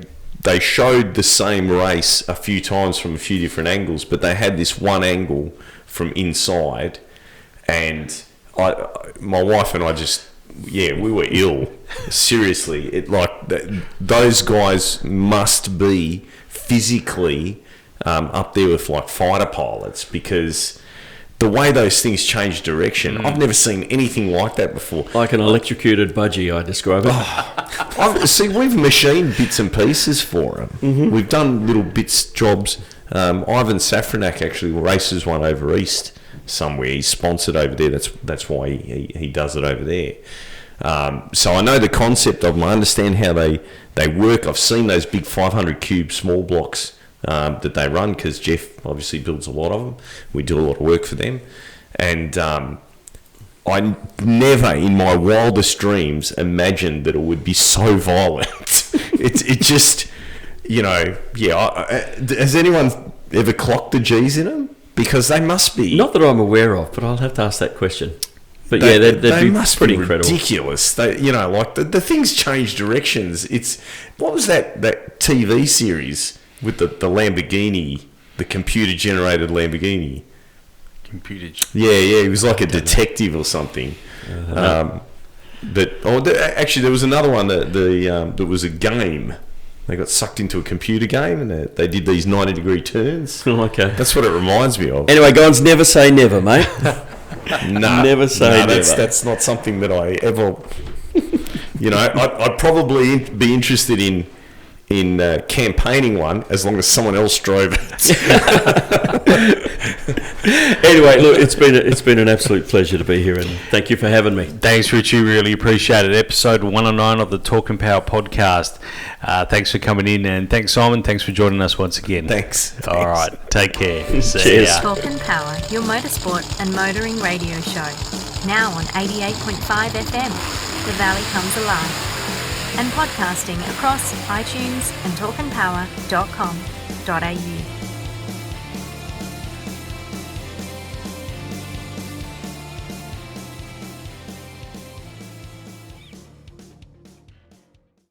showed the same race a few times from a few different angles, but they had this one angle from inside, and my wife and I we were ill. Seriously, those guys must be physically up there with like fighter pilots, because the way those things change direction, I've never seen anything like that before. Like an electrocuted budgie, I describe it. See, we've machined bits and pieces for them. Mm-hmm. We've done little jobs. Ivan Safranak actually races one over east somewhere. He's sponsored over there. That's why he does it over there. So I know the concept of them. I understand how they work. I've seen those big 500 cube small blocks that they run, because Jeff obviously builds a lot of them. We do a lot of work for them. And I never in my wildest dreams imagined that it would be so violent. It just, has anyone ever clocked the G's in them? Because they must be. Not that I'm aware of, but I'll have to ask that question. But they'd they be must pretty be incredible. ridiculous. They, the things change directions. What was that TV series with the Lamborghini, the computer generated Lamborghini? Yeah, he was like a detective or something. Actually, there was another one that was a game. They got sucked into a computer game, and they did these 90-degree turns. Okay. That's what it reminds me of. Anyway, guys, never say never, mate. Never say never. That's not something that I ever. I'd probably be interested in campaigning one as long as someone else drove it. Anyway, look, it's been an absolute pleasure to be here, and thank you for having me. Thanks, Richie. Really appreciate it. Episode 109 of the Talk and Power podcast. Thanks for coming in, and thanks, Simon. Thanks for joining us once again. Thanks. All right. Take care. See Cheers. ya. Talk and Power, your motorsport and motoring radio show. Now on 88.5 FM, The Valley Comes Alive. And podcasting across iTunes and talkandpower.com.au.